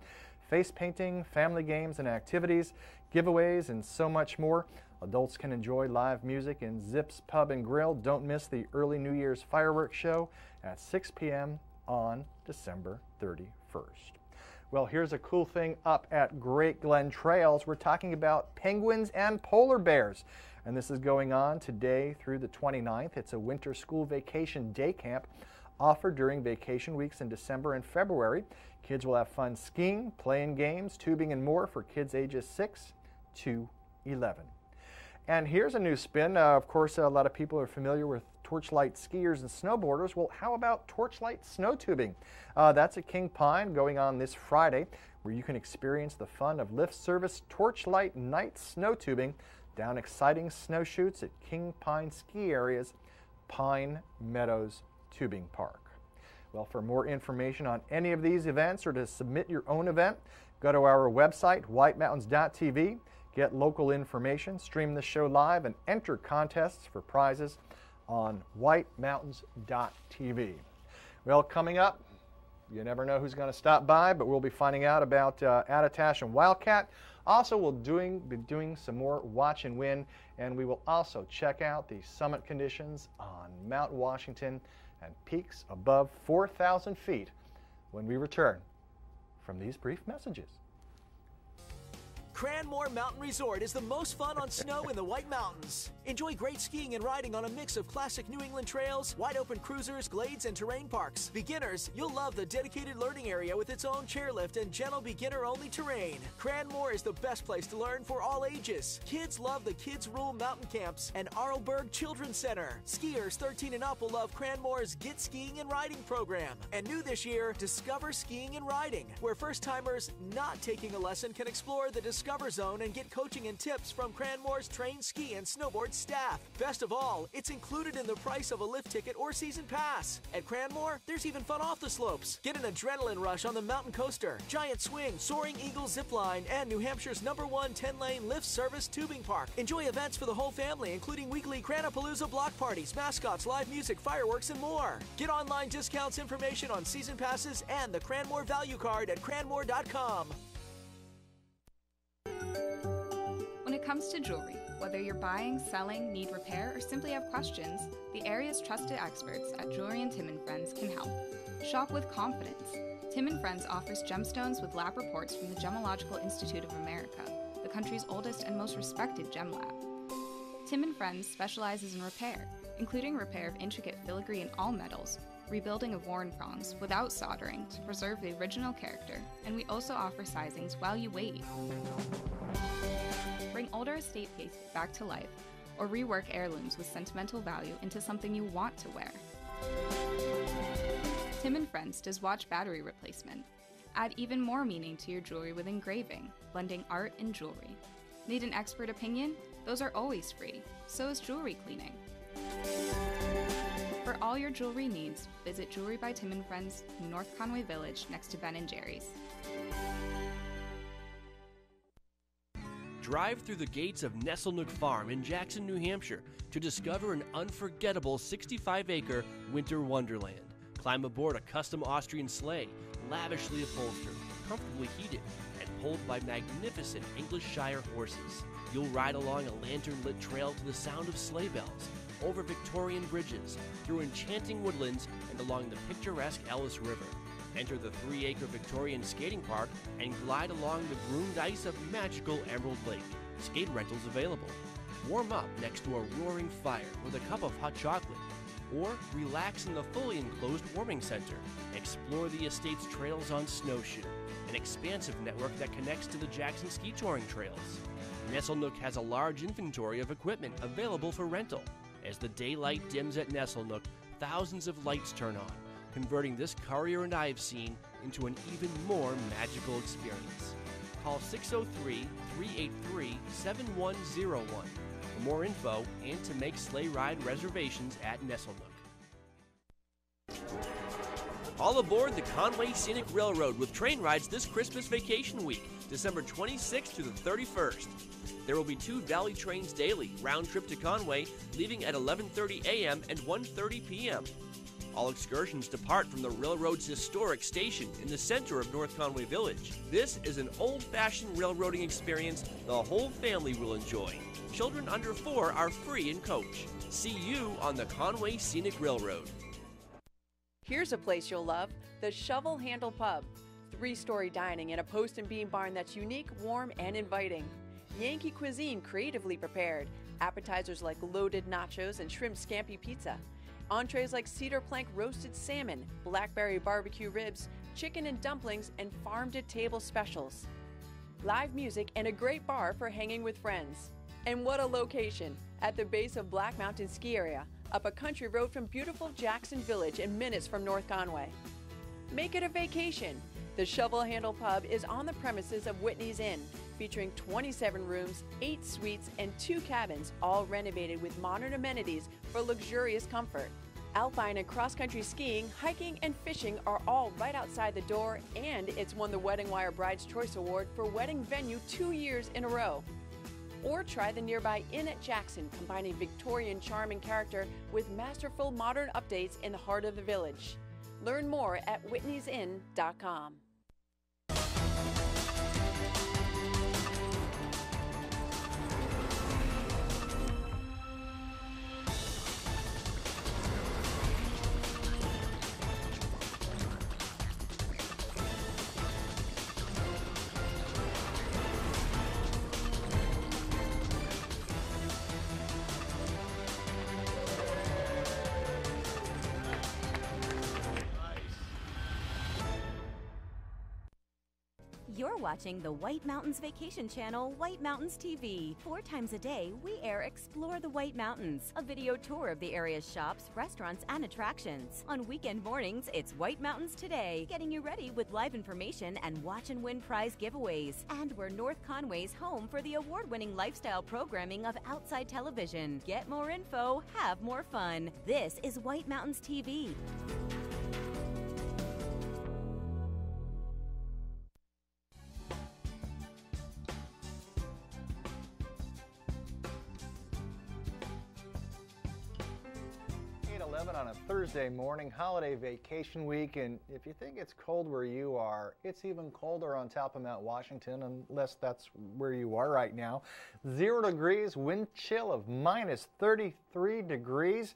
face painting, family games and activities, giveaways, and so much more. Adults can enjoy live music in Zips Pub and Grill. Don't miss the early New Year's fireworks show at 6 p.m. on December 31st. Well, here's a cool thing up at Great Glen Trails. We're talking about penguins and polar bears. And this is going on today through the 29th. It's a winter school vacation day camp offered during vacation weeks in December and February. Kids will have fun skiing, playing games, tubing, and more for kids ages 6 to 11. And here's a new spin. Of course, a lot of people are familiar with Torchlight skiers and snowboarders. Well, how about Torchlight snow tubing? That's at King Pine, going on this Friday, where you can experience the fun of lift service Torchlight night snow tubing down exciting snowshoots at King Pine ski area's Pine Meadows Tubing Park. Well, for more information on any of these events or to submit your own event, go to our website, whitemountains.tv, get local information, stream the show live, and enter contests for prizes on whitemountains.tv. Well, coming up, you never know who's going to stop by, but we'll be finding out about Attitash and Wildcat. Also, we'll be doing some more watch and win, and we will also check out the summit conditions on Mount Washington and peaks above 4,000 feet when we return from these brief messages. Cranmore Mountain Resort is the most fun on snow in the White Mountains. Enjoy great skiing and riding on a mix of classic New England trails, wide-open cruisers, glades, and terrain parks. Beginners, you'll love the dedicated learning area with its own chairlift and gentle beginner-only terrain. Cranmore is the best place to learn for all ages. Kids love the Kids Rule Mountain Camps and Arlberg Children's Center. Skiers 13 and up will love Cranmore's Get Skiing and Riding program. And new this year, Discover Skiing and Riding, where first-timers not taking a lesson can explore the Discover Zone and get coaching and tips from Cranmore's trained ski and snowboard staff. Best of all, it's included in the price of a lift ticket or season pass. At Cranmore, there's even fun off the slopes. Get an adrenaline rush on the mountain coaster, giant swing, Soaring Eagle zip line, and New Hampshire's #1 10-lane lift service tubing park. Enjoy events for the whole family, including weekly Cranapalooza block parties, mascots, live music, fireworks, and more. Get online discounts, information on season passes, and the Cranmore value card at cranmore.com. When it comes to jewelry, whether you're buying, selling, need repair, or simply have questions, the area's trusted experts at Jewelry & Tim & Friends can help. Shop with confidence. Tim & Friends offers gemstones with lab reports from the Gemological Institute of America, the country's oldest and most respected gem lab. Tim & Friends specializes in repair, including repair of intricate filigree in all metals, rebuilding of worn prongs without soldering to preserve the original character, and we also offer sizings while you wait. Bring older estate pieces back to life, or rework heirlooms with sentimental value into something you want to wear. Tim & Friends does watch battery replacement. Add even more meaning to your jewelry with engraving, blending art and jewelry. Need an expert opinion? Those are always free. So is jewelry cleaning. For all your jewelry needs, visit Jewelry by Tim & Friends in North Conway Village next to Ben & Jerry's. Drive through the gates of Nesselnook Farm in Jackson, New Hampshire to discover an unforgettable 65-acre winter wonderland. Climb aboard a custom Austrian sleigh, lavishly upholstered, comfortably heated, and pulled by magnificent English Shire horses. You'll ride along a lantern-lit trail to the sound of sleigh bells, over Victorian bridges, through enchanting woodlands, and along the picturesque Ellis River. Enter the 3-acre Victorian skating park and glide along the groomed ice of magical Emerald Lake. Skate rentals available. Warm up next to a roaring fire with a cup of hot chocolate. Or relax in the fully enclosed warming center. Explore the estate's trails on snowshoe, an expansive network that connects to the Jackson ski touring trails. Nesselnook has a large inventory of equipment available for rental. As the daylight dims at Nesselnook, thousands of lights turn on, converting this Currier and Ives scene into an even more magical experience. Call 603-383-7101 for more info and to make sleigh ride reservations at Nesselnook. All aboard the Conway Scenic Railroad with train rides this Christmas vacation week, December 26th to the 31st. There will be 2 Valley trains daily, round trip to Conway, leaving at 11:30 a.m. and 1:30 p.m. All excursions depart from the railroad's historic station in the center of North Conway Village. This is an old-fashioned railroading experience the whole family will enjoy. Children under 4 are free in coach. See you on the Conway Scenic Railroad. Here's a place you'll love, the Shovel Handle Pub. 3-story dining in a post and beam barn that's unique, warm, and inviting. Yankee cuisine creatively prepared. Appetizers like loaded nachos and shrimp scampi pizza. Entrees like cedar plank roasted salmon, blackberry barbecue ribs, chicken and dumplings, and farm-to-table specials. Live music and a great bar for hanging with friends. And what a location! At the base of Black Mountain Ski Area, up a country road from beautiful Jackson Village and minutes from North Conway. Make it a vacation! The Shovel Handle Pub is on the premises of Whitney's Inn, featuring 27 rooms, 8 suites, and 2 cabins, all renovated with modern amenities for luxurious comfort. Alpine and cross-country skiing, hiking, and fishing are all right outside the door, and it's won the Wedding Wire Bride's Choice Award for wedding venue 2 years in a row. Or try the nearby Inn at Jackson, combining Victorian charm and character with masterful modern updates in the heart of the village. Learn more at whitneysinn.com. watching the White Mountains Vacation channel, White Mountains TV. 4 times a day, we air Explore the White Mountains, a video tour of the area's shops, restaurants, and attractions. On weekend mornings, it's White Mountains Today, getting you ready with live information and watch and win prize giveaways. And we're North Conway's home for the award-winning lifestyle programming of Outside Television. Get more info, have more fun. This is White Mountains TV. On a Thursday morning, holiday vacation week, and if you think it's cold where you are, it's even colder on top of Mount Washington, unless that's where you are right now. 0 degrees, wind chill of minus 33 degrees,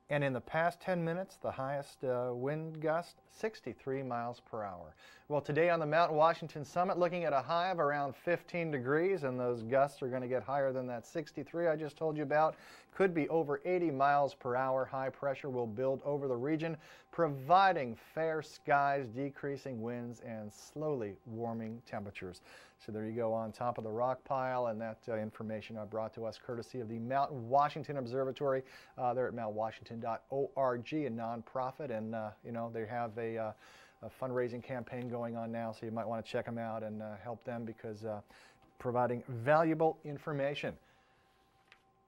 and in the past 10 minutes, the highest wind gust, 63 miles per hour. Well, today on the Mount Washington Summit, looking at a high of around 15 degrees, and those gusts are going to get higher than that 63 I just told you about. Could be over 80 miles per hour. High pressure will build over the region, providing fair skies, decreasing winds, and slowly warming temperatures. So there you go on top of the rock pile, and that information brought to us courtesy of the Mount Washington Observatory. They're at mountwashington.org, a nonprofit, and you know, they have a fundraising campaign going on now, so you might want to check them out and help them, because providing valuable information,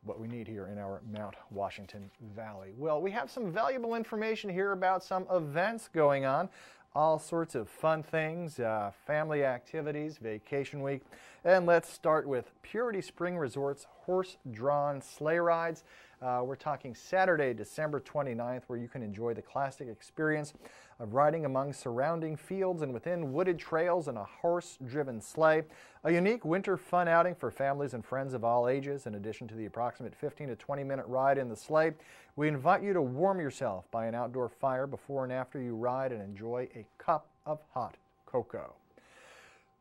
what we need here in our Mount Washington Valley. Well, we have some valuable information here about some events going on. All sorts of fun things, family activities, vacation week. And let's start with Purity Spring Resort's horse-drawn sleigh rides. We're talking Saturday, December 29th, where you can enjoy the classic experience of riding among surrounding fields and within wooded trails in a horse-driven sleigh. A unique winter fun outing for families and friends of all ages. In addition to the approximate 15 to 20-minute ride in the sleigh, we invite you to warm yourself by an outdoor fire before and after you ride and enjoy a cup of hot cocoa.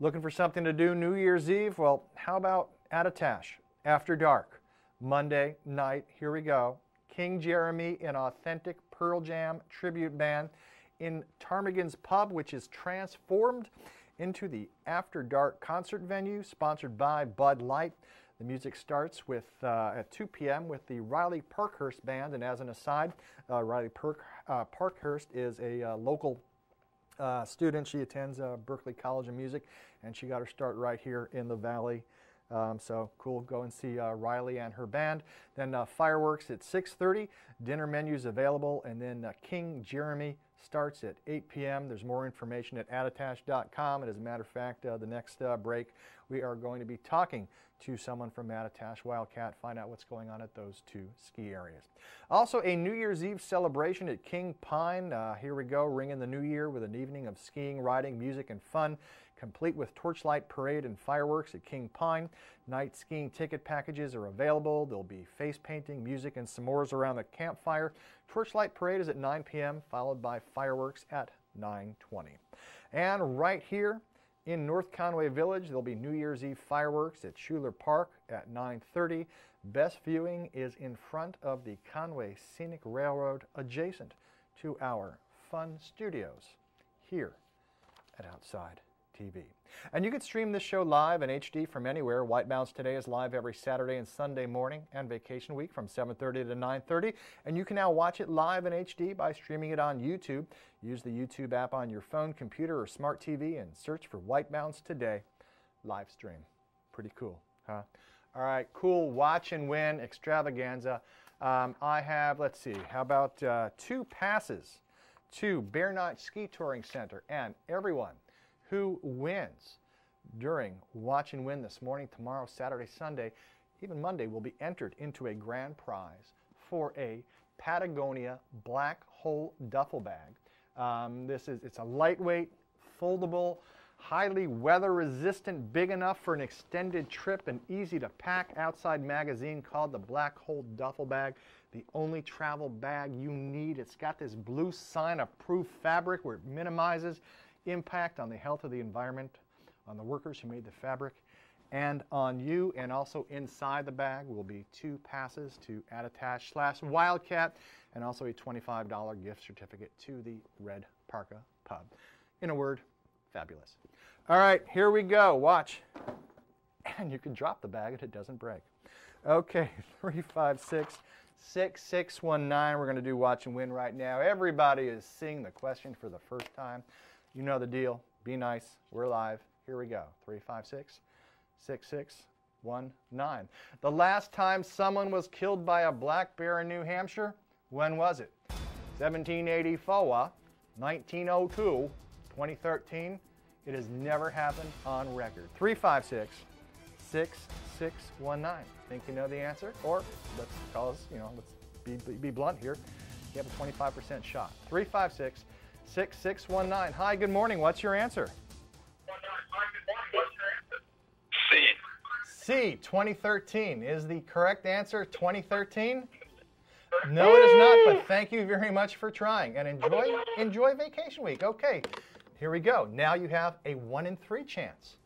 Looking for something to do New Year's Eve? Well, how about Attitash after dark? Monday night, here we go. King Jeremy, an authentic Pearl Jam tribute band in Ptarmigan's Pub, which is transformed into the After Dark concert venue, sponsored by Bud Light. The music starts with at 2 p.m. with the Riley Parkhurst Band, and as an aside, Riley Parkhurst is a local student. She attends Berkeley College of Music, and she got her start right here in the Valley. So cool, go and see Riley and her band. Then fireworks at 6:30, dinner menus available, and then King Jeremy starts at 8 p.m. There's more information at attitash.com, and as a matter of fact, the next break, we are going to be talking to someone from Attitash Wildcat, find out what's going on at those 2 ski areas. Also, a New Year's Eve celebration at King Pine. Here we go, ringing the new year with an evening of skiing, riding, music, and fun, complete with torchlight parade and fireworks at King Pine. Night skiing ticket packages are available. There'll be face painting, music, and s'mores around the campfire. Torchlight parade is at 9 p.m., followed by fireworks at 9:20. And right here in North Conway Village, there'll be New Year's Eve fireworks at Schuler Park at 9:30. Best viewing is in front of the Conway Scenic Railroad, adjacent to our fun studios here at Outside TV. And you can stream this show live in HD from anywhere. White Mountains Today is live every Saturday and Sunday morning and vacation week from 7:30 to 9:30. And you can now watch it live in HD by streaming it on YouTube. Use the YouTube app on your phone, computer, or smart TV and search for White Mountains Today live stream. Pretty cool, huh? All right, cool watch and win extravaganza. I have, let's see, how about 2 passes to Bear Notch Ski Touring Center, and everyone who wins during Watch and Win this morning, tomorrow, Saturday, Sunday, even Monday, will be entered into a grand prize for a Patagonia Black Hole duffel bag. It's a lightweight, foldable, highly weather resistant, big enough for an extended trip, and easy to pack outside magazine called the Black Hole duffel bag. The only travel bag you need. It's got this blue sign-approved fabric where it minimizes impact on the health of the environment, on the workers who made the fabric, and on you. And also inside the bag will be 2 passes to Attitash/Wildcat, and also a $25 gift certificate to the Red Parka Pub. In a word, fabulous. All right, here we go. Watch. And you can drop the bag and it doesn't break. Okay, 356-6619. We're going to do watch and win right now. Everybody is seeing the question for the first time. You know the deal. Be nice. We're live. Here we go. 356-6619. The last time someone was killed by a black bear in New Hampshire, when was it? 1784, 1902, 2013. It has never happened on record. 356-6619. Think you know the answer? Or let's call us, let's be blunt here. You have a 25% shot. 356-6619. Hi, good morning. What's your answer? C, 2013 is the correct answer. 2013? No, it is not, but thank you very much for trying. And enjoy vacation week. Okay, here we go. Now you have a 1 in 3 chance.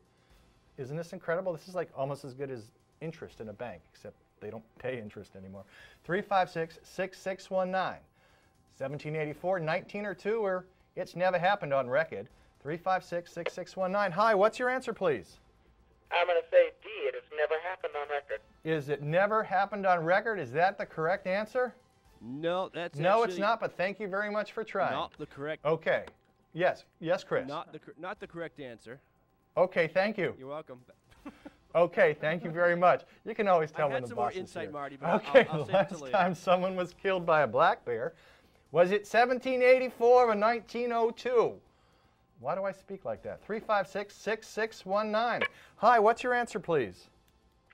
Isn't this incredible? This is like almost as good as interest in a bank, except they don't pay interest anymore. 356-6619. 1784, 1902, or it's never happened on record. 356-6619. Hi, what's your answer, please? I'm going to say D. It has never happened on record. Is it never happened on record? Is that the correct answer? No, that's No, it's not, but thank you very much for trying. Not the correct. Okay. Yes, Chris. Not the correct answer. Okay, thank you. You're welcome. Okay, thank you very much. You can always tell when the boss is here. I had some more insight, Marty, but okay, I'll save it last till later. time someone was killed by a black bear, was it 1784 or 1902? Why do I speak like that? 356-6619. Hi, what's your answer, please?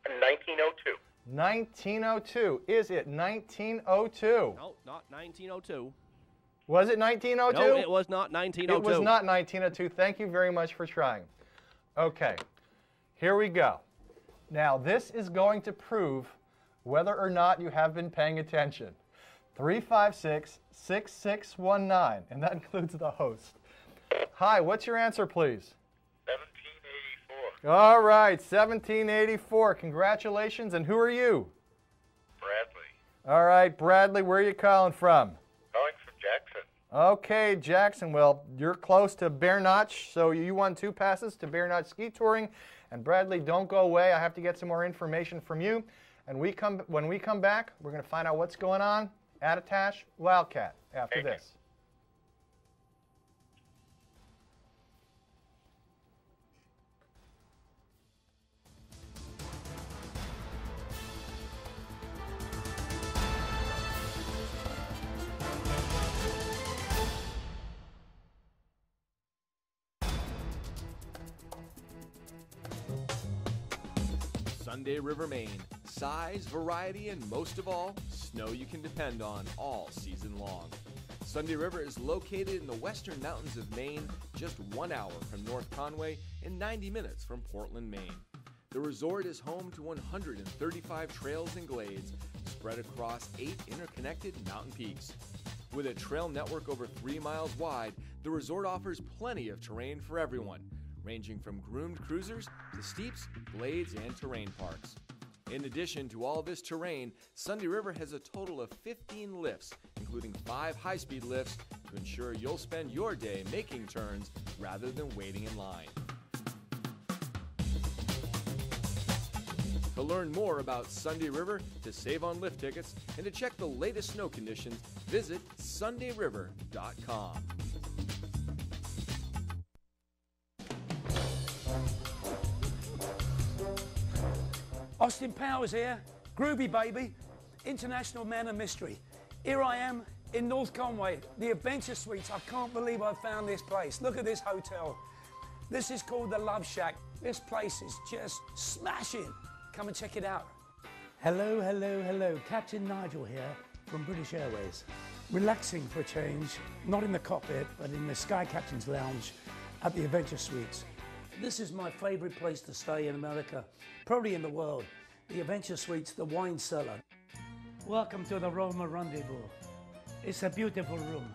1902. 1902. Is it 1902? No, not 1902. Was it 1902? No, it was not 1902. It was not 1902. Thank you very much for trying. Okay, here we go. Now, this is going to prove whether or not you have been paying attention. 356-6619, and that includes the host. Hi, what's your answer, please? 1784. All right, 1784. Congratulations, and who are you? Bradley. All right, Bradley, where are you calling from? Calling from Jackson. Okay, Jackson. Well, you're close to Bear Notch, so you won 2 passes to Bear Notch Ski Touring. And Bradley, don't go away. I have to get some more information from you. And when we come back, we're going to find out what's going on at Attach Wildcat after this. Sunday River, Maine. Size, variety, and most of all, snow you can depend on all season long. Sunday River is located in the western mountains of Maine, just 1 hour from North Conway and 90 minutes from Portland, Maine. The resort is home to 135 trails and glades spread across 8 interconnected mountain peaks. With a trail network over 3 miles wide, the resort offers plenty of terrain for everyone, ranging from groomed cruisers to steeps, glades, and terrain parks. In addition to all this terrain, Sunday River has a total of 15 lifts, including 5 high-speed lifts, to ensure you'll spend your day making turns rather than waiting in line. To learn more about Sunday River, to save on lift tickets, and to check the latest snow conditions, visit sundayriver.com. Austin Powers here, Groovy baby, international man of mystery. Here I am in North Conway, the Adventure Suites. I can't believe I found this place. Look at this hotel. This is called the Love Shack. This place is just smashing. Come and check it out. Hello, hello, hello. Captain Nigel here from British Airways. Relaxing for a change, not in the cockpit, but in the Sky Captain's Lounge at the Adventure Suites. This is my favorite place to stay in America, probably in the world. The Adventure Suites, the wine cellar. Welcome to the Roma Rendezvous. It's a beautiful room.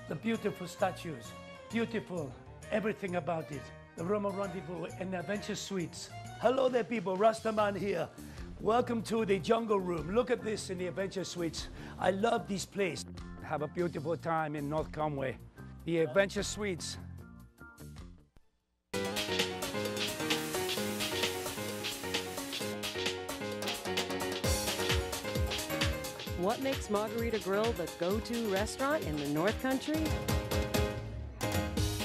The beautiful statues, beautiful everything about it. The Roma Rendezvous and the Adventure Suites. Hello there people, Rastaman here. Welcome to the Jungle Room. Look at this in the Adventure Suites. I love this place. Have a beautiful time in North Conway. The Adventure Suites. What makes Margarita Grill the go-to restaurant in the North Country?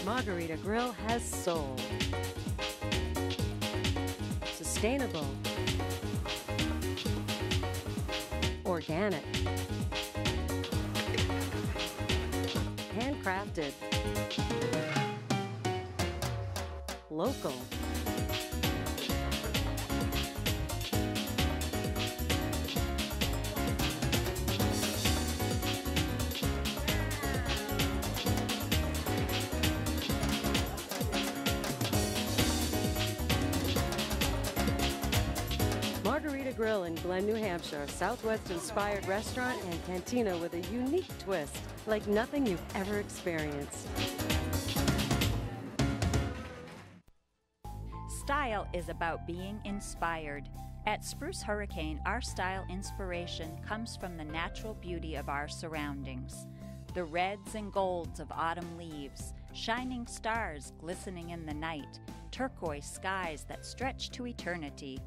Margarita Grill has soul. Sustainable. Organic. Handcrafted. Local. Margarita Grill in Glen, New Hampshire, Southwest-inspired restaurant and cantina with a unique twist, like nothing you've ever experienced. Style is about being inspired. At Spruce Hurricane, our style inspiration comes from the natural beauty of our surroundings. The reds and golds of autumn leaves, shining stars glistening in the night, turquoise skies that stretch to eternity.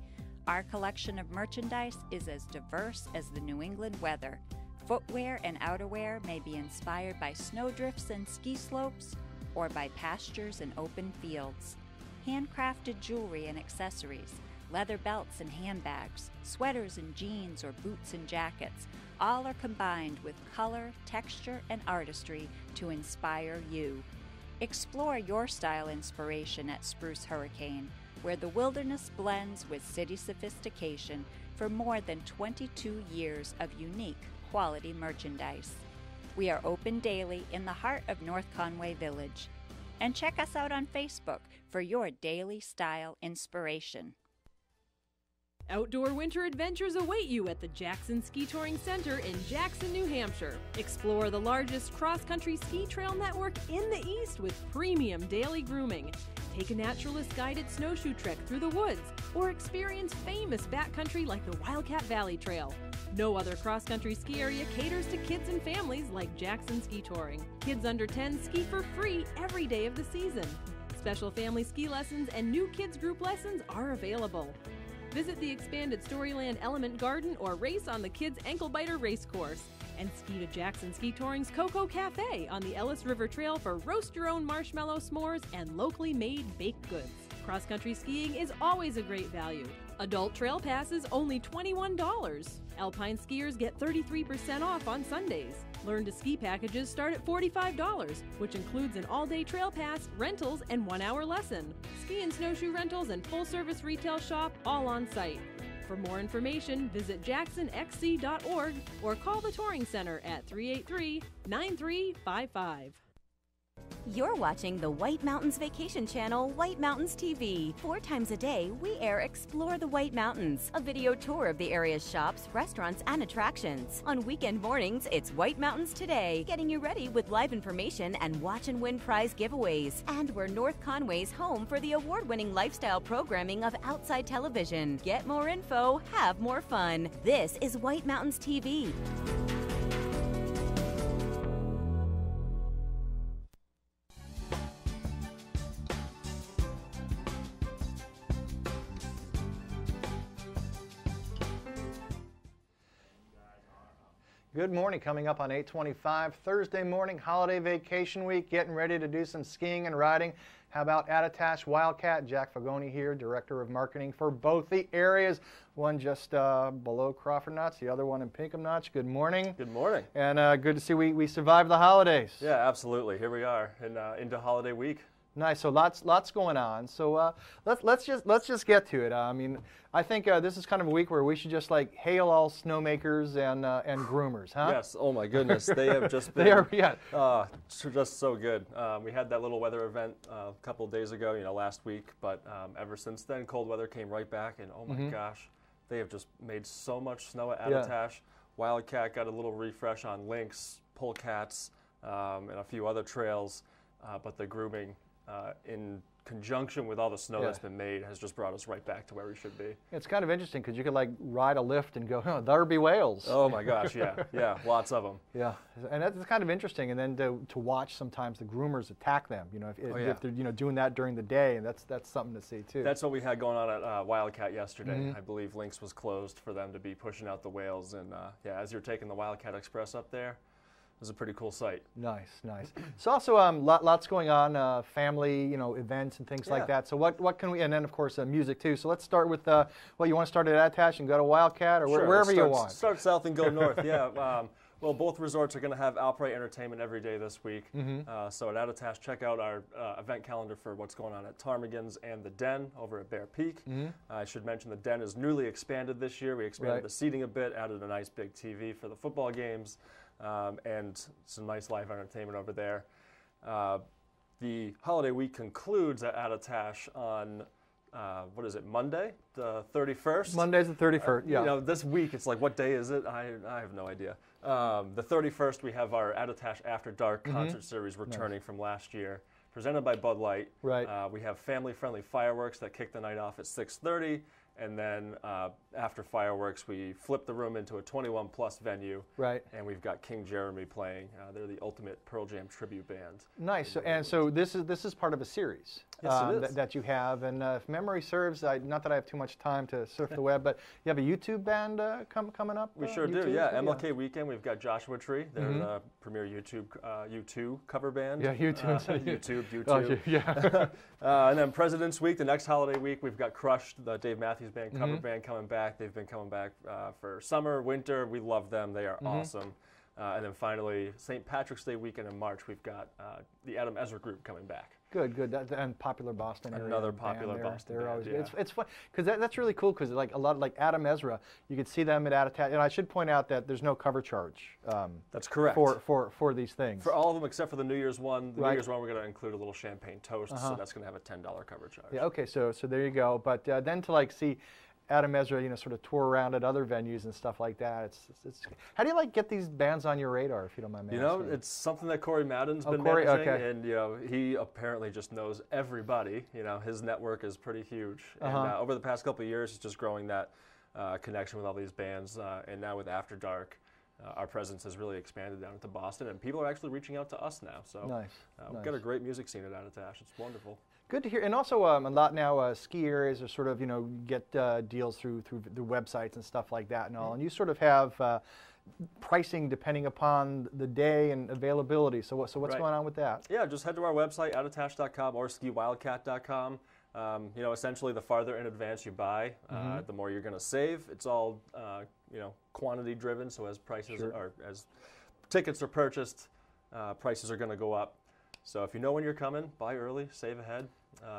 Our collection of merchandise is as diverse as the New England weather. Footwear and outerwear may be inspired by snowdrifts and ski slopes or by pastures and open fields. Handcrafted jewelry and accessories, leather belts and handbags, sweaters and jeans or boots and jackets, all are combined with color, texture, and artistry to inspire you. Explore your style inspiration at Spruce Hurricane, where the wilderness blends with city sophistication for more than 22 years of unique quality merchandise. We are open daily in the heart of North Conway Village. And check us out on Facebook for your daily style inspiration. Outdoor winter adventures await you at the Jackson Ski Touring Center in Jackson, New Hampshire. Explore the largest cross-country ski trail network in the East with premium daily grooming. Take a naturalist-guided snowshoe trek through the woods or experience famous backcountry like the Wildcat Valley Trail. No other cross-country ski area caters to kids and families like Jackson Ski Touring. Kids under 10 ski for free every day of the season. Special family ski lessons and new kids group lessons are available. Visit the expanded Storyland Element Garden or race on the Kids Ankle Biter Race Course. And ski to Jackson Ski Touring's Cocoa Cafe on the Ellis River Trail for roast your own marshmallow s'mores and locally made baked goods. Cross-country skiing is always a great value. Adult trail passes only $21. Alpine skiers get 33% off on Sundays. Learn to ski packages start at $45, which includes an all-day trail pass, rentals, and 1-hour lesson. Ski and snowshoe rentals and full-service retail shop all on site. For more information, visit jacksonxc.org or call the Touring Center at 383-9355. You're watching the White Mountains Vacation Channel, White Mountains TV. 4 times a day, we air Explore the White Mountains, a video tour of the area's shops, restaurants, and attractions. On weekend mornings, it's White Mountains Today, getting you ready with live information and watch and win prize giveaways. And we're North Conway's home for the award-winning lifestyle programming of Outside Television. Get more info, have more fun. This is White Mountains TV. Good morning. Coming up on 8:25, Thursday morning, holiday vacation week, getting ready to do some skiing and riding. How about Attitash Wildcat? Jack Fagoni here, Director of Marketing for both the areas. One just below Crawford Notch, the other one in Pinkham Notch. Good morning. Good morning. And good to see we survived the holidays. Yeah, absolutely. Here we are into holiday week. Nice. So lots going on. So let's just get to it. I mean, I think this is kind of a week where we should just like hail all snowmakers and groomers, huh? Yes. Oh my goodness, they have just been. They are, yeah. Just so good. We had that little weather event a couple of days ago, last week, but ever since then, cold weather came right back, and oh my gosh, they have just made so much snow at Attitash. Yeah. Wildcat got a little refresh on Lynx, Polecats, and a few other trails, but the grooming in conjunction with all the snow Yeah. that's been made has just brought us right back to where we should be. It's kind of interesting because you could like ride a lift and go, oh, there be whales. Oh my gosh, yeah, yeah, lots of them. Yeah, and that's kind of interesting. And then to watch sometimes the groomers attack them. You know, if they're doing that during the day, and that's something to see too. That's what we had going on at Wildcat yesterday. Mhm. I believe Lynx was closed for them to be pushing out the whales, and yeah, as you're taking the Wildcat Express up there, it was a pretty cool sight. Nice, nice. So also lots going on, family, events and things like that. So what can we, and then of course music too. So let's start with, well, you want to start at Attitash and go to Wildcat, or Sure, wherever let's you want. Start south and go north, yeah. Well, both resorts are going to have Albright Entertainment every day this week. So at Attitash, check out our event calendar for what's going on at Ptarmigan's and the Den over at Bear Peak. I should mention the Den is newly expanded this year. We expanded the seating a bit, added a nice big TV for the football games, and some nice live entertainment over there. The holiday week concludes at Attitash on what is it, Monday, the 31st? Monday's the 31st, yeah. This week, it's like, what day is it? I have no idea. The 31st, we have our Attitash After Dark concert series returning from last year, presented by Bud Light. Right. We have family-friendly fireworks that kick the night off at 6:30, and then after fireworks, we flip the room into a 21-plus venue. Right. And we've got King Jeremy playing. They're the ultimate Pearl Jam tribute band. Nice. So this is part of a series Yes, it is. that you have, and if memory serves, not that I have too much time to surf the web, but you have a YouTube band coming up. We sure do. Yeah, MLK Weekend. We've got Joshua Tree. They're the premier YouTube U2 cover band. Yeah, YouTube. YouTube. Oh, yeah. And then President's Week, the next holiday week, we've got Crushed, the Dave Matthews Band cover band coming back. They've been coming back for summer, winter. We love them. They are awesome. And then finally, St. Patrick's Day weekend in March, we've got the Adam Ezra Group coming back. Good. And popular Boston area. Another popular Boston They're band, always it's fun because that's really cool because like a lot like Adam Ezra, you could see them at Attitash. And I should point out that there's no cover charge. That's correct. For these things. For all of them except for the New Year's one. The Right. New Year's one we're going to include a little champagne toast, so that's going to have a $10 cover charge. Yeah. Okay. So there you go. But then to like see Adam Ezra, sort of tour around at other venues and stuff like that. It's how do you get these bands on your radar, if you don't mind me asking? It's something that Corey Madden's been Corey, managing, okay. and he apparently just knows everybody. His network is pretty huge, and over the past couple of years, he's just growing that connection with all these bands, and now with After Dark. Our presence has really expanded down into Boston, and people are actually reaching out to us now. So Nice. We've got a great music scene at Attitash. It's wonderful. Good to hear. And also a lot now ski areas are sort of, get deals through the websites and stuff like that and all. And you sort of have pricing depending upon the day and availability. So what's Right. going on with that? Yeah, just head to our website, attitash.com or skiwildcat.com. Essentially, the farther in advance you buy, the more you're going to save. It's all, quantity driven. So as prices as tickets are purchased, prices are going to go up. So if you know when you're coming, buy early, save ahead.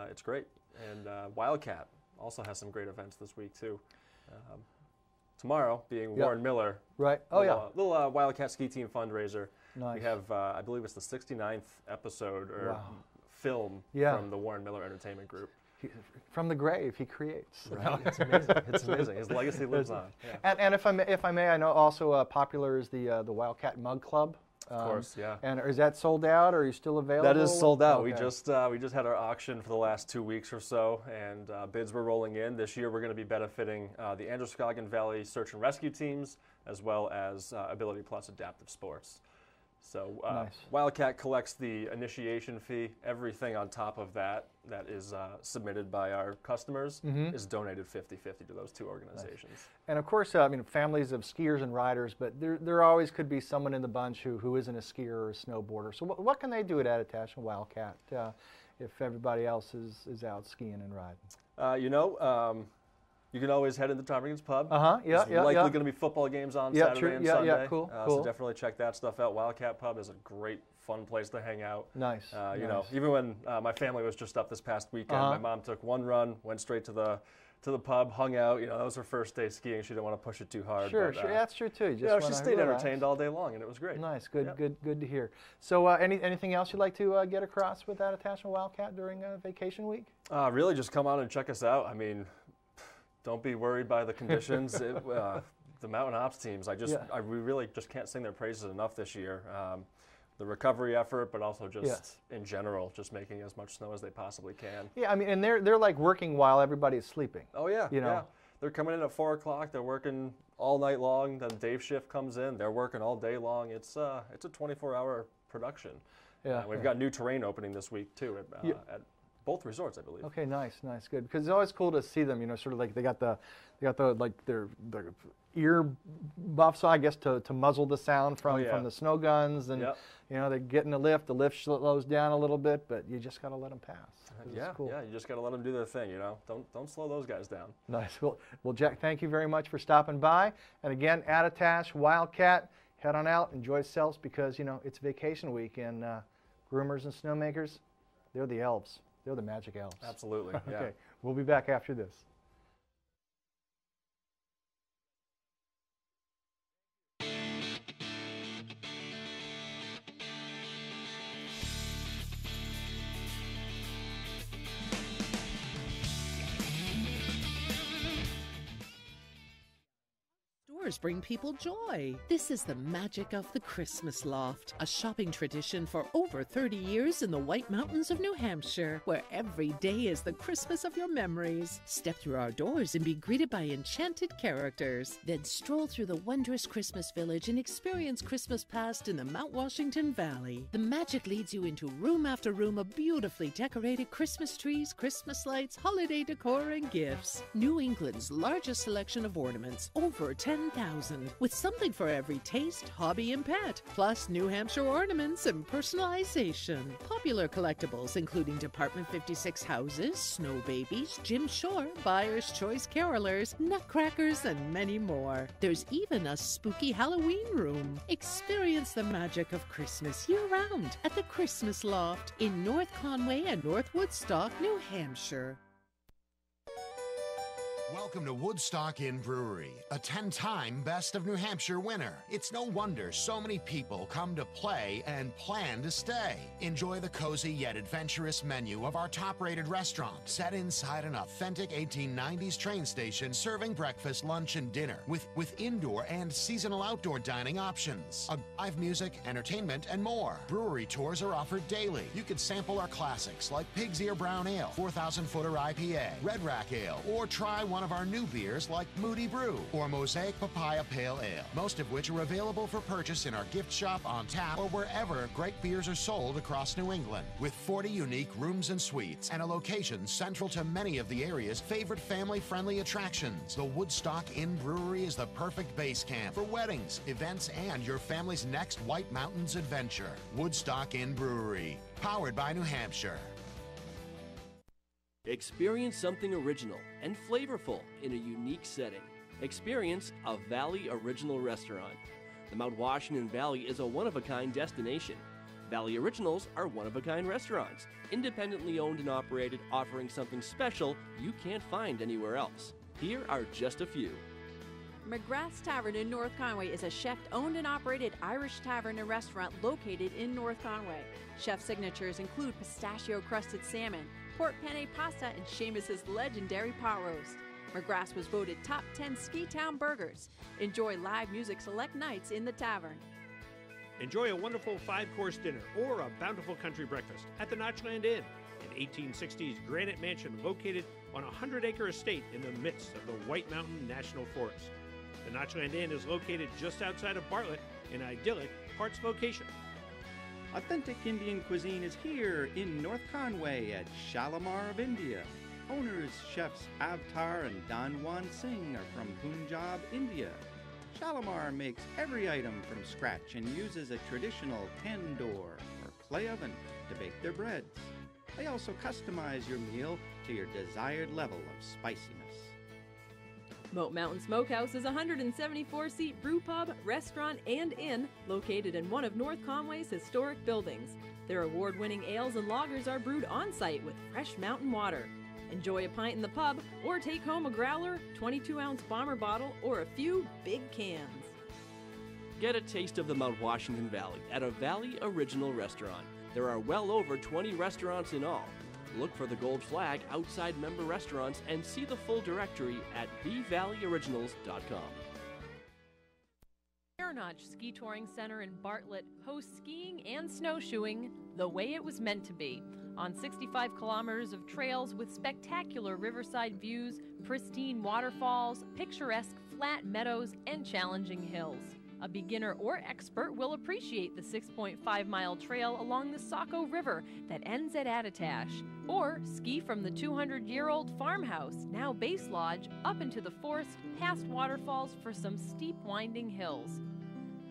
It's great. And Wildcat also has some great events this week too. Tomorrow being Warren Miller. Right. Little Wildcat ski team fundraiser. Nice. We have, I believe it's the 69th episode or film from the Warren Miller Entertainment Group. From the grave, he creates. Right. It's amazing. It's amazing. His legacy lives on. Yeah. And if I may, I know also popular is the Wildcat Mug Club. Of course, yeah. And is that sold out, or are you still available? That is sold out. Okay. We just had our auction for the last 2 weeks or so, and bids were rolling in. This year, we're going to be benefiting the Androscoggin Valley Search and Rescue Teams, as well as Ability Plus Adaptive Sports. So Nice. Wildcat collects the initiation fee. Everything on top of that is submitted by our customers is donated 50-50 to those two organizations. Nice. And of course, families of skiers and riders, but there always could be someone in the bunch who isn't a skier or a snowboarder. So what can they do at Attitash and Wildcat if everybody else is out skiing and riding? You can always head into Ptarmigan's Pub. There's likely going to be football games on Saturday and Sunday. Yeah, cool. So definitely check that stuff out. Wildcat Pub is a great, fun place to hang out. Nice. Even when my family was just up this past weekend, my mom took one run, went straight to the pub, hung out. That was her first day skiing. She didn't want to push it too hard. Sure. That's true too. She stayed entertained all day long, and it was great. Nice. Good to hear. So anything else you'd like to get across with Attitash and Wildcat during vacation week? Really, just come on and check us out. I mean, don't be worried by the conditions. The Mountain Ops teams, we really just can't sing their praises enough this year. the recovery effort, but also just in general, just making as much snow as they possibly can. Yeah, I mean, and they're like working while everybody's sleeping. Oh yeah, you know. Yeah. They're coming in at 4 o'clock. They're working all night long. Then Dave's shift comes in. They're working all day long. It's a 24-hour production. Yeah, we've got new terrain opening this week too at both resorts, I believe. Okay, nice, good. Because it's always cool to see them. You know, sort of like they got the like their ear buffs, I guess, to muzzle the sound from the snow guns, and you know, they get in the lift slows down a little bit, but you just got to let them pass. Yeah, cool. You just got to let them do their thing. You know, don't slow those guys down. Nice. Well, Jack, thank you very much for stopping by. And again, Attitash, Wildcat, head on out, enjoy yourselves, because you know it's vacation week, and groomers and snowmakers, they're the elves. They're the magic elves. Absolutely. Yeah. Okay, we'll be back after this. Bring people joy. This is the magic of the Christmas Loft, a shopping tradition for over 30 years in the White Mountains of New Hampshire, where every day is the Christmas of your memories. Step through our doors and be greeted by enchanted characters. Then stroll through the wondrous Christmas village and experience Christmas past in the Mount Washington Valley. The magic leads you into room after room of beautifully decorated Christmas trees, Christmas lights, holiday decor, and gifts. New England's largest selection of ornaments, over 10,000, with something for every taste, hobby, and pet, plus New Hampshire ornaments and personalization. Popular collectibles including Department 56 houses, snow babies, Jim Shore, Buyer's Choice carolers, nutcrackers, and many more. There's even a spooky Halloween room. Experience the magic of Christmas year-round at the Christmas Loft in North Conway and North Woodstock, New Hampshire. Welcome to Woodstock Inn Brewery, a 10-time Best of New Hampshire winner. It's no wonder so many people come to play and plan to stay. Enjoy the cozy yet adventurous menu of our top-rated restaurant, set inside an authentic 1890s train station, serving breakfast, lunch, and dinner, with indoor and seasonal outdoor dining options, live music, entertainment, and more. Brewery tours are offered daily. You can sample our classics like Pig's Ear Brown Ale, 4,000-footer IPA, Red Rack Ale, or try one of our new beers like Moody Brew or Mosaic Papaya Pale Ale, most of which are available for purchase in our gift shop, on tap, or wherever great beers are sold across New England. With 40 unique rooms and suites and a location central to many of the area's favorite family-friendly attractions, the Woodstock Inn Brewery is the perfect base camp for weddings, events, and your family's next White Mountains adventure. Woodstock Inn Brewery, powered by New Hampshire. Experience something original and flavorful in a unique setting. Experience a Valley Original restaurant. The Mount Washington Valley is a one-of-a-kind destination. Valley Originals are one-of-a-kind restaurants, independently owned and operated, offering something special you can't find anywhere else. Here are just a few. McGrath's Tavern in North Conway is a chef-owned and operated Irish tavern and restaurant located in North Conway. Chef signatures include pistachio-crusted salmon, pork penne pasta, and Seamus's legendary pot roast. McGrath's was voted top 10 Ski Town burgers. Enjoy live music select nights in the tavern. Enjoy a wonderful 5-course dinner or a bountiful country breakfast at the Notchland Inn, an 1860s granite mansion located on a 100-acre estate in the midst of the White Mountain National Forest. The Notchland Inn is located just outside of Bartlett in idyllic Parts location. Authentic Indian cuisine is here in North Conway at Shalimar of India. Owners, chefs Avtar and Danwan Singh are from Punjab, India. Shalimar makes every item from scratch and uses a traditional tandoor or clay oven to bake their breads. They also customize your meal to your desired level of spiciness. Moat Mountain Smokehouse is a 174-seat brew pub, restaurant, and inn located in one of North Conway's historic buildings. Their award-winning ales and lagers are brewed on-site with fresh mountain water. Enjoy a pint in the pub or take home a growler, 22-ounce bomber bottle, or a few big cans. Get a taste of the Mount Washington Valley at a Valley Original restaurant. There are well over 20 restaurants in all. Look for the gold flag outside member restaurants and see the full directory at thevalleyoriginals.com. Notch Ski Touring Center in Bartlett hosts skiing and snowshoeing the way it was meant to be, on 65 kilometers of trails with spectacular riverside views, pristine waterfalls, picturesque flat meadows, and challenging hills. A beginner or expert will appreciate the 6.5-mile trail along the Saco River that ends at Attitash, or ski from the 200-year-old farmhouse, now Base Lodge, up into the forest past waterfalls for some steep winding hills.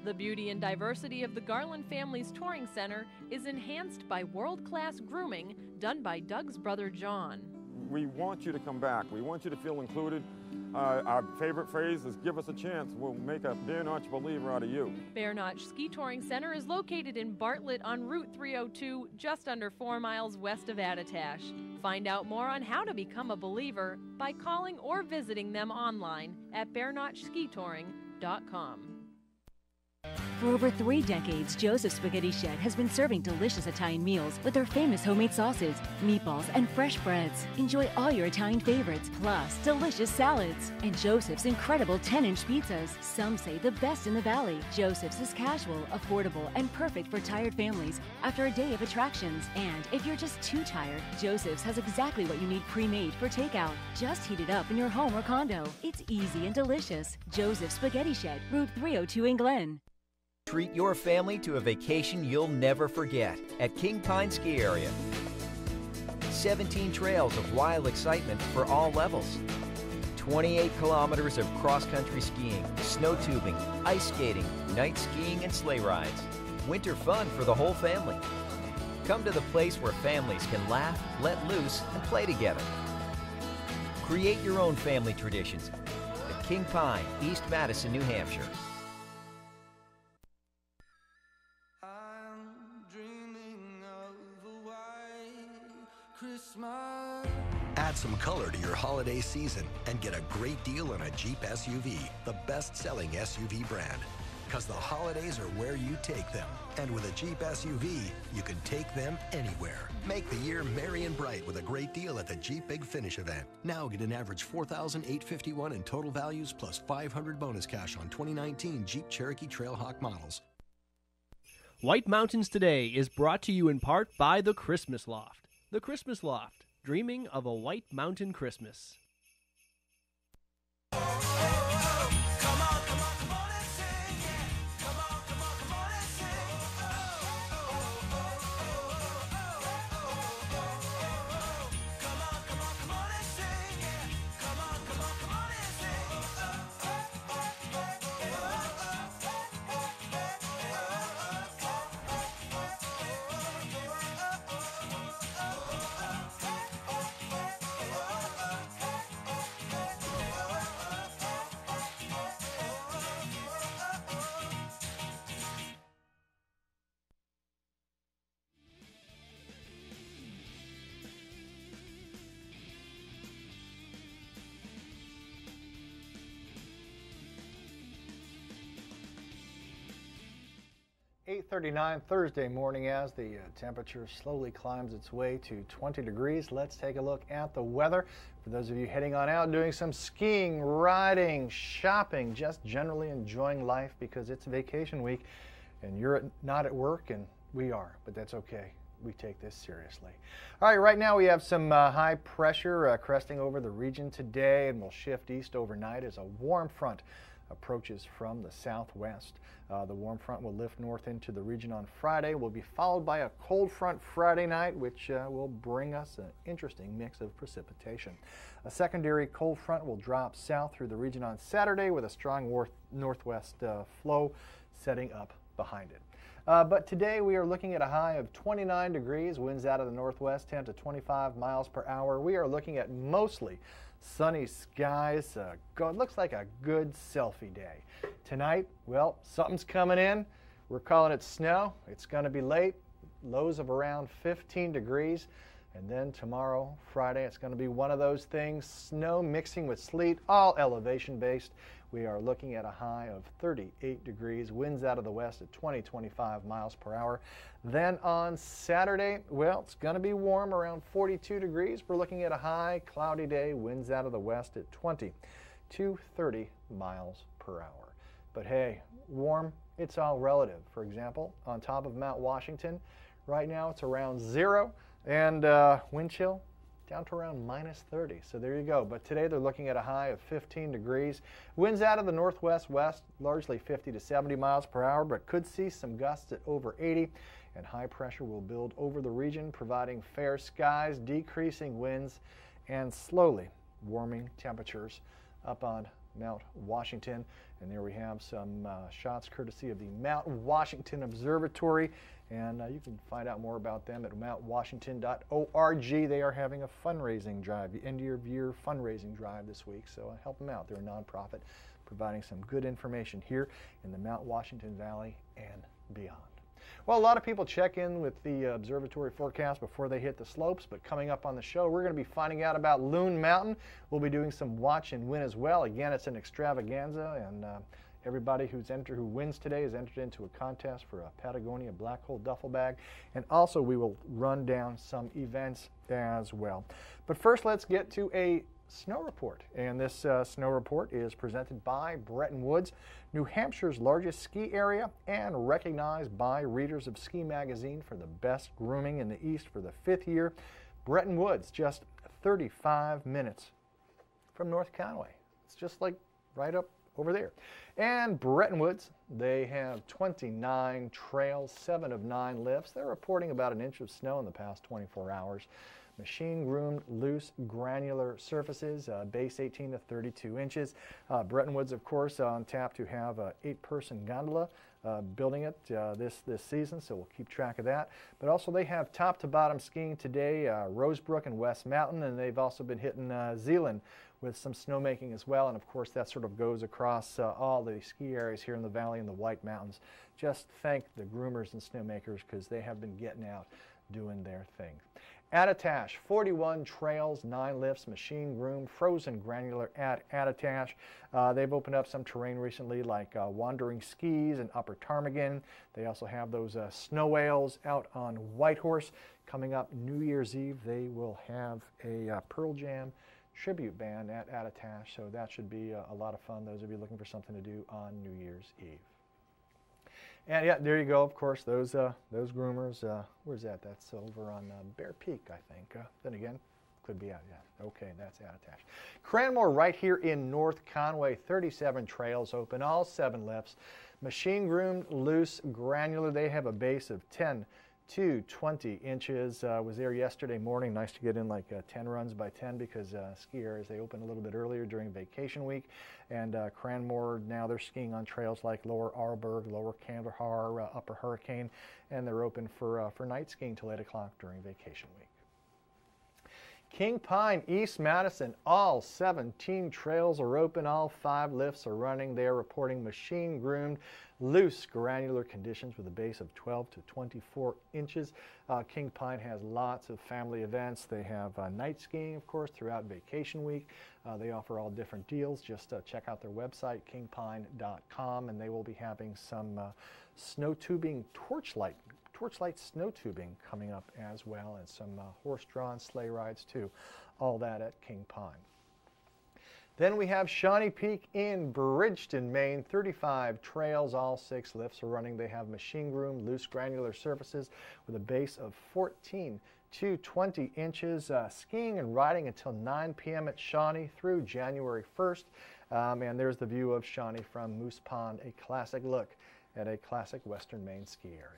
The beauty and diversity of the Garland Family's Touring Center is enhanced by world-class grooming done by Doug's brother John. We want you to come back. We want you to feel included. Our favorite phrase is, give us a chance. We'll make a Bear Notch believer out of you. Bear Notch Ski Touring Center is located in Bartlett on Route 302, just under 4 miles west of Attitash. Find out more on how to become a believer by calling or visiting them online at bearnotchskitouring.com. For over 3 decades, Joseph's Spaghetti Shed has been serving delicious Italian meals with their famous homemade sauces, meatballs, and fresh breads. Enjoy all your Italian favorites, plus delicious salads. And Joseph's incredible 10-inch pizzas, some say the best in the valley. Joseph's is casual, affordable, and perfect for tired families after a day of attractions. And if you're just too tired, Joseph's has exactly what you need pre-made for takeout. Just heat it up in your home or condo. It's easy and delicious. Joseph's Spaghetti Shed, Route 302 in Glen. Treat your family to a vacation you'll never forget at King Pine Ski Area. 17 trails of wild excitement for all levels. 28 kilometers of cross-country skiing, snow tubing, ice skating, night skiing, and sleigh rides. Winter fun for the whole family. Come to the place where families can laugh, let loose, and play together. Create your own family traditions at King Pine, East Madison, New Hampshire. Add some color to your holiday season and get a great deal on a Jeep SUV, the best-selling SUV brand. Because the holidays are where you take them. And with a Jeep SUV, you can take them anywhere. Make the year merry and bright with a great deal at the Jeep Big Finish event. Now get an average $4,851 in total values plus $500 bonus cash on 2019 Jeep Cherokee Trailhawk models. White Mountains Today is brought to you in part by the Christmas Loft. The Christmas Loft, dreaming of a White Mountain Christmas. .39 Thursday morning as the temperature slowly climbs its way to 20 degrees. Let's take a look at the weather. For those of you heading on out, doing some skiing, riding, shopping, just generally enjoying life because it's vacation week and you're not at work and we are, but that's okay. We take this seriously. All right, right now we have some high pressure cresting over the region today and will shift east overnight as a warm front approaches from the southwest. The warm front will lift north into the region on Friday. Will be followed by a cold front Friday night, which will bring us an interesting mix of precipitation. A secondary cold front will drop south through the region on Saturday with a strong northwest flow setting up behind it. But today we are looking at a high of 29 degrees, winds out of the northwest 10 to 25 miles per hour. We are looking at mostly sunny skies. It looks like a good selfie day. Tonight, well, something's coming in. We're calling it snow. It's going to be late, lows of around 15 degrees. And then tomorrow, Friday, it's going to be one of those things, snow mixing with sleet, all elevation based. We are looking at a high of 38 degrees, winds out of the west at 20-25 miles per hour. Then on Saturday, well, it's going to be warm, around 42 degrees. We're looking at a high, cloudy day, winds out of the west at 20 to 30 miles per hour. But hey, warm, it's all relative. For example, on top of Mount Washington, right now it's around 0, and wind chill down to around -30. So there you go. But today they're looking at a high of 15 degrees. Winds out of the northwest-west, largely 50 to 70 miles per hour, but could see some gusts at over 80. And high pressure will build over the region, providing fair skies, decreasing winds, and slowly warming temperatures up on Mount Washington. And there we have some shots courtesy of the Mount Washington Observatory. And you can find out more about them at mountwashington.org. They are having a fundraising drive, the end of year fundraising drive this week. So help them out. They're a nonprofit providing some good information here in the Mount Washington Valley and beyond. Well, a lot of people check in with the observatory forecast before they hit the slopes, but coming up on the show, we're going to be finding out about Loon Mountain. We'll be doing some watch and win as well. Again, it's an extravaganza, and everybody who wins today is entered into a contest for a Patagonia Black Hole duffel bag. And also, we will run down some events as well. But first, let's get to a snow report. And this snow report is presented by Bretton Woods, New Hampshire's largest ski area, and recognized by readers of Ski Magazine for the best grooming in the East for the 5th year. Bretton Woods, just 35 minutes from North Conway. It's just like right up over there. And Bretton Woods, they have 29 trails, 7 of 9 lifts. They're reporting about an inch of snow in the past 24 hours. Machine-groomed, loose, granular surfaces, base 18 to 32 inches. Bretton Woods, of course, on tap to have an 8-person gondola building it this season, so we'll keep track of that. But also they have top-to-bottom skiing today, Rosebrook and West Mountain, and they've also been hitting Zeeland with some snowmaking as well. And of course, that sort of goes across all the ski areas here in the valley and the White Mountains. Just thank the groomers and snowmakers because they have been getting out doing their thing. Attitash, 41 trails, 9 lifts, machine groomed, frozen granular at Attitash. They've opened up some terrain recently like Wandering Skis and Upper Ptarmigan. They also have those snow ales out on Whitehorse. Coming up New Year's Eve, they will have a Pearl Jam tribute band at Attitash, so that should be a lot of fun, those of you looking for something to do on New Year's Eve. And yeah, there you go, of course, those groomers. Where's that? That's over on Bear Peak, I think. Then again, could be out, yeah. Okay, that's Attitash. Cranmore right here in North Conway, 37 trails open, all 7 lifts. Machine groomed, loose, granular. They have a base of 10 to 20 inches. Was there yesterday morning. Nice to get in like 10 runs by 10 because ski areas, they open a little bit earlier during vacation week. And Cranmore, now they're skiing on trails like Lower Arlberg, Lower Kandahar, Upper Hurricane, and they're open for night skiing till 8 o'clock during vacation week. King Pine, East Madison, all 17 trails are open, all 5 lifts are running. They are reporting machine-groomed, loose, granular conditions with a base of 12 to 24 inches. King Pine has lots of family events. They have night skiing, of course, throughout vacation week. They offer all different deals. Just check out their website, kingpine.com, and they will be having some snow tubing torchlight snow tubing coming up as well, and some horse-drawn sleigh rides too. All that at King Pine. Then we have Shawnee Peak in Bridgeton, Maine. 35 trails, all 6 lifts are running. They have machine-groomed, loose granular surfaces with a base of 14 to 20 inches. Skiing and riding until 9 p.m. at Shawnee through January 1st. And there's the view of Shawnee from Moose Pond, a classic look at a classic western Maine ski area.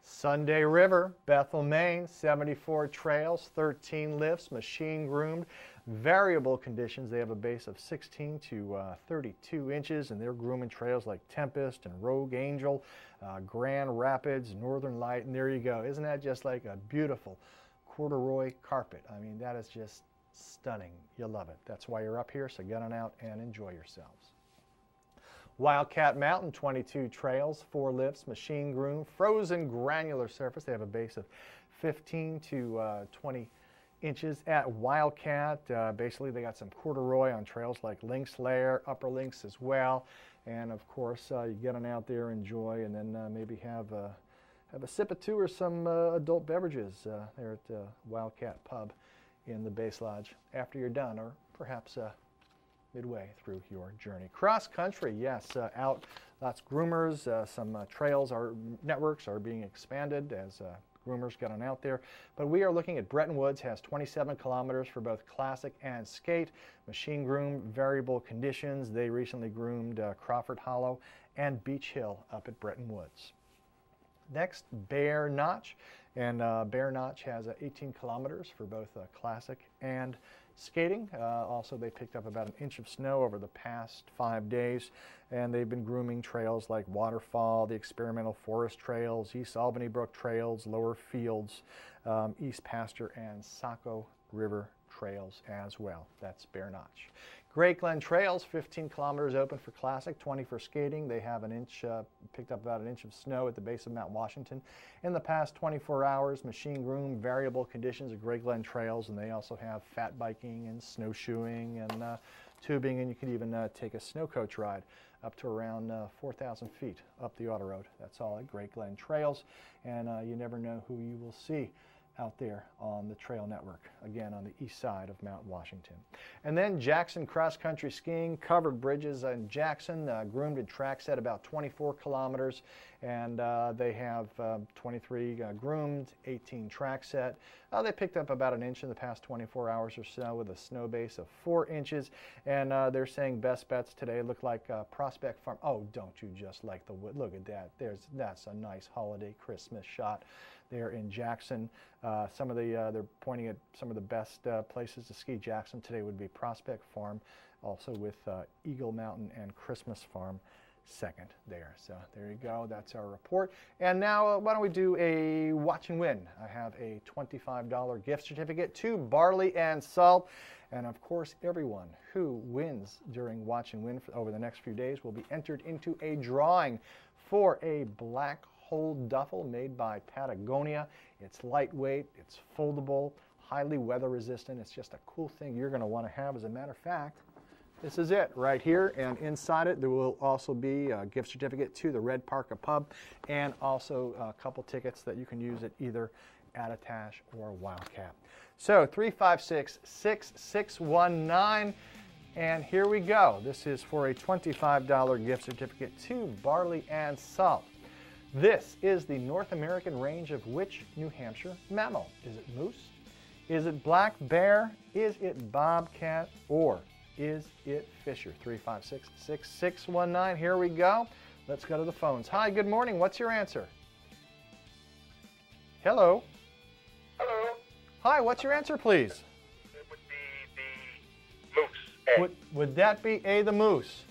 Sunday River, Bethel, Maine, 74 trails, 13 lifts, machine-groomed, variable conditions. They have a base of 16 to 32 inches, and they're grooming trails like Tempest and Rogue Angel, Grand Rapids, Northern Light, and there you go. Isn't that just like a beautiful corduroy carpet? I mean, that is just stunning. You'll love it. That's why you're up here, so get on out and enjoy yourselves. Wildcat Mountain, 22 trails, 4 lifts, machine groomed, frozen granular surface. They have a base of 15 to 20 inches at Wildcat. Basically, they got some corduroy on trails like Lynx Lair, Upper Lynx as well. And of course, you get on out there, enjoy, and then maybe have a sip or two or some adult beverages there at the Wildcat Pub in the Base Lodge after you're done, or perhaps midway through your journey. Cross country, yes, out lots of groomers. Some trails networks are being expanded as groomers get on out there. But we are looking at Bretton Woods, has 27 kilometers for both classic and skate. Machine groom, variable conditions. They recently groomed Crawford Hollow and Beach Hill up at Bretton Woods. Next, Bear Notch. And Bear Notch has 18 kilometers for both classic and skating. Also, they picked up about an inch of snow over the past 5 days, and they've been grooming trails like Waterfall, the Experimental Forest Trails, East Albany Brook Trails, Lower Fields, East Pasture, and Saco River Trails as well. That's Bear Notch. Great Glen Trails, 15 kilometers open for classic, 20 for skating. They have picked up about an inch of snow at the base of Mount Washington in the past 24 hours. Machine groom, variable conditions at Great Glen Trails, and they also have fat biking and snowshoeing and tubing, and you can even take a snow coach ride up to around 4,000 feet up the auto road. That's all at Great Glen Trails, and you never know who you will see out there on the trail network, again on the east side of Mount Washington. And then Jackson Cross Country Skiing, covered bridges in Jackson, groomed and track set about 24 kilometers, and they have 23 groomed, 18 track set. They picked up about an inch in the past 24 hours or so with a snow base of 4 inches, and they're saying best bets today look like Prospect Farm. Oh, don't you just like the wood? Look at that. That's a nice holiday Christmas shot there in Jackson. They're pointing at some of the best places to ski Jackson today would be Prospect Farm, also with Eagle Mountain and Christmas Farm second there. So there you go. That's our report. And now why don't we do a watch and win. I have a $25 gift certificate to Barley and Salt. And of course, everyone who wins during Watch and Win over the next few days will be entered into a drawing for a Black Hole duffel made by Patagonia. It's lightweight, it's foldable, highly weather resistant. It's just a cool thing you're going to want to have. As a matter of fact, this is it right here, and inside it there will also be a gift certificate to the Red Parka Pub and also a couple tickets that you can use at either Attitash or Wildcat. So 356-6619, and here we go. This is for a $25 gift certificate to Barley and Salt. This is the North American range of which New Hampshire mammal? Is it moose? Is it black bear? Is it bobcat? Or is it fisher? 356-6619. Here we go. Let's go to the phones. Hi, good morning. What's your answer? Hello. Hello. Hi, what's your answer, please? It would be the moose. Would that be A, the moose?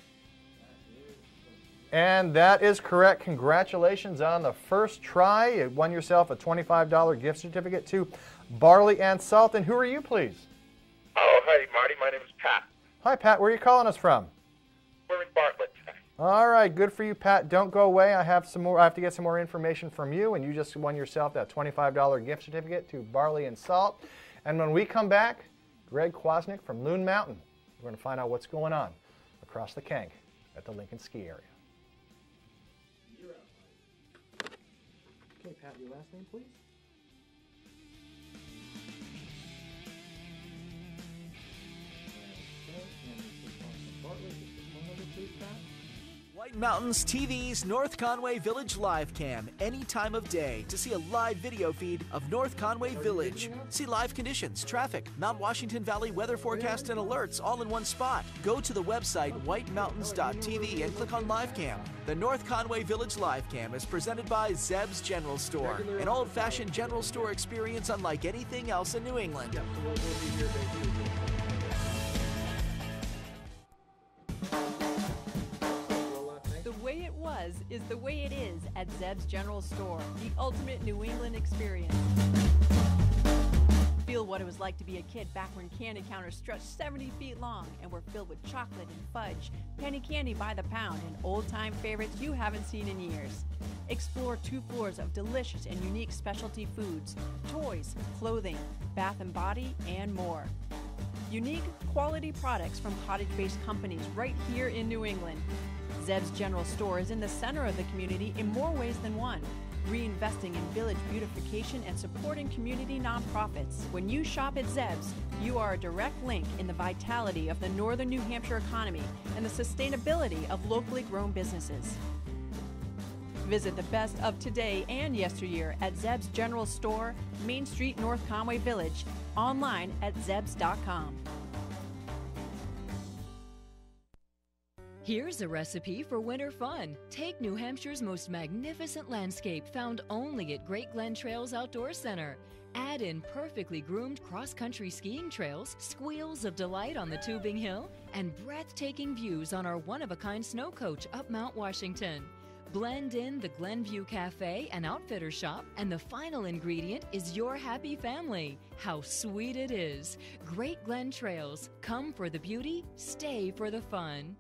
And that is correct. Congratulations on the first try. You won yourself a $25 gift certificate to Barley and Salt. And who are you, please? Oh, hi, Marty. My name is Pat. Hi, Pat. Where are you calling us from? We're in Bartlett. All right. Good for you, Pat. Don't go away. I have to get some more information from you, and you just won yourself that $25 gift certificate to Barley and Salt. And when we come back, Greg Kwasnick from Loon Mountain. We're going to find out what's going on across the Kank at the Lincoln Ski Area. Okay, Pat, your last name, please. White Mountains TV's North Conway Village Live Cam any time of day to see a live video feed of North Conway Village. See live conditions, traffic, Mount Washington Valley weather forecast and alerts all in one spot. Go to the website whitemountains.tv and click on Live Cam. The North Conway Village Live Cam is presented by Zeb's General Store, an old-fashioned general store experience unlike anything else in New England. Is the way it is at Zeb's General Store, the ultimate New England experience. Feel what it was like to be a kid back when candy counters stretched 70 feet long and were filled with chocolate and fudge, penny candy by the pound, and old-time favorites you haven't seen in years. Explore 2 floors of delicious and unique specialty foods, toys, clothing, bath and body, and more. Unique, quality products from cottage-based companies right here in New England. Zeb's General Store is in the center of the community in more ways than one. reinvesting in village beautification and supporting community nonprofits. When you shop at Zeb's, you are a direct link in the vitality of the northern New Hampshire economy and the sustainability of locally grown businesses. Visit the best of today and yesteryear at Zeb's General Store, Main Street, North Conway Village, online at zebs.com. Here's a recipe for winter fun. Take New Hampshire's most magnificent landscape found only at Great Glen Trails Outdoor Center. Add in perfectly groomed cross-country skiing trails, squeals of delight on the tubing hill, and breathtaking views on our one-of-a-kind snow coach up Mount Washington. Blend in the Glenview Cafe and Outfitter Shop, and the final ingredient is your happy family. How sweet it is. Great Glen Trails. Come for the beauty, stay for the fun.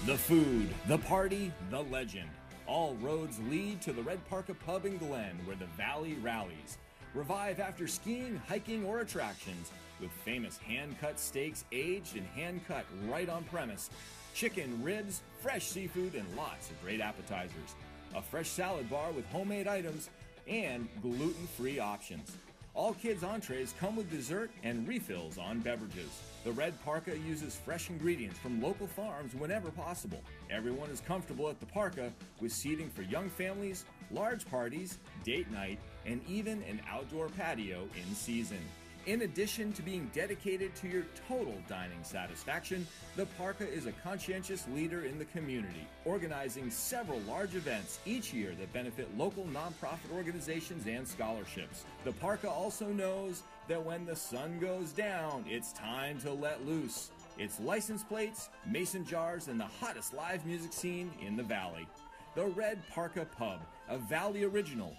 The food, the party, the legend. All roads lead to the Red Parka Pub in Glen, where the Valley rallies. Revive after skiing, hiking, or attractions with famous hand-cut steaks aged and hand-cut right on premise, chicken, ribs, fresh seafood, and lots of great appetizers. A fresh salad bar with homemade items and gluten-free options. All kids' entrees come with dessert and refills on beverages. The Red Parka uses fresh ingredients from local farms whenever possible. Everyone is comfortable at the Parka with seating for young families, large parties, date night, and even an outdoor patio in season. In addition to being dedicated to your total dining satisfaction, the Parka is a conscientious leader in the community, organizing several large events each year that benefit local nonprofit organizations and scholarships. The Parka also knows that when the sun goes down, it's time to let loose. It's license plates, mason jars, and the hottest live music scene in the Valley. The Red Parka Pub, a Valley original,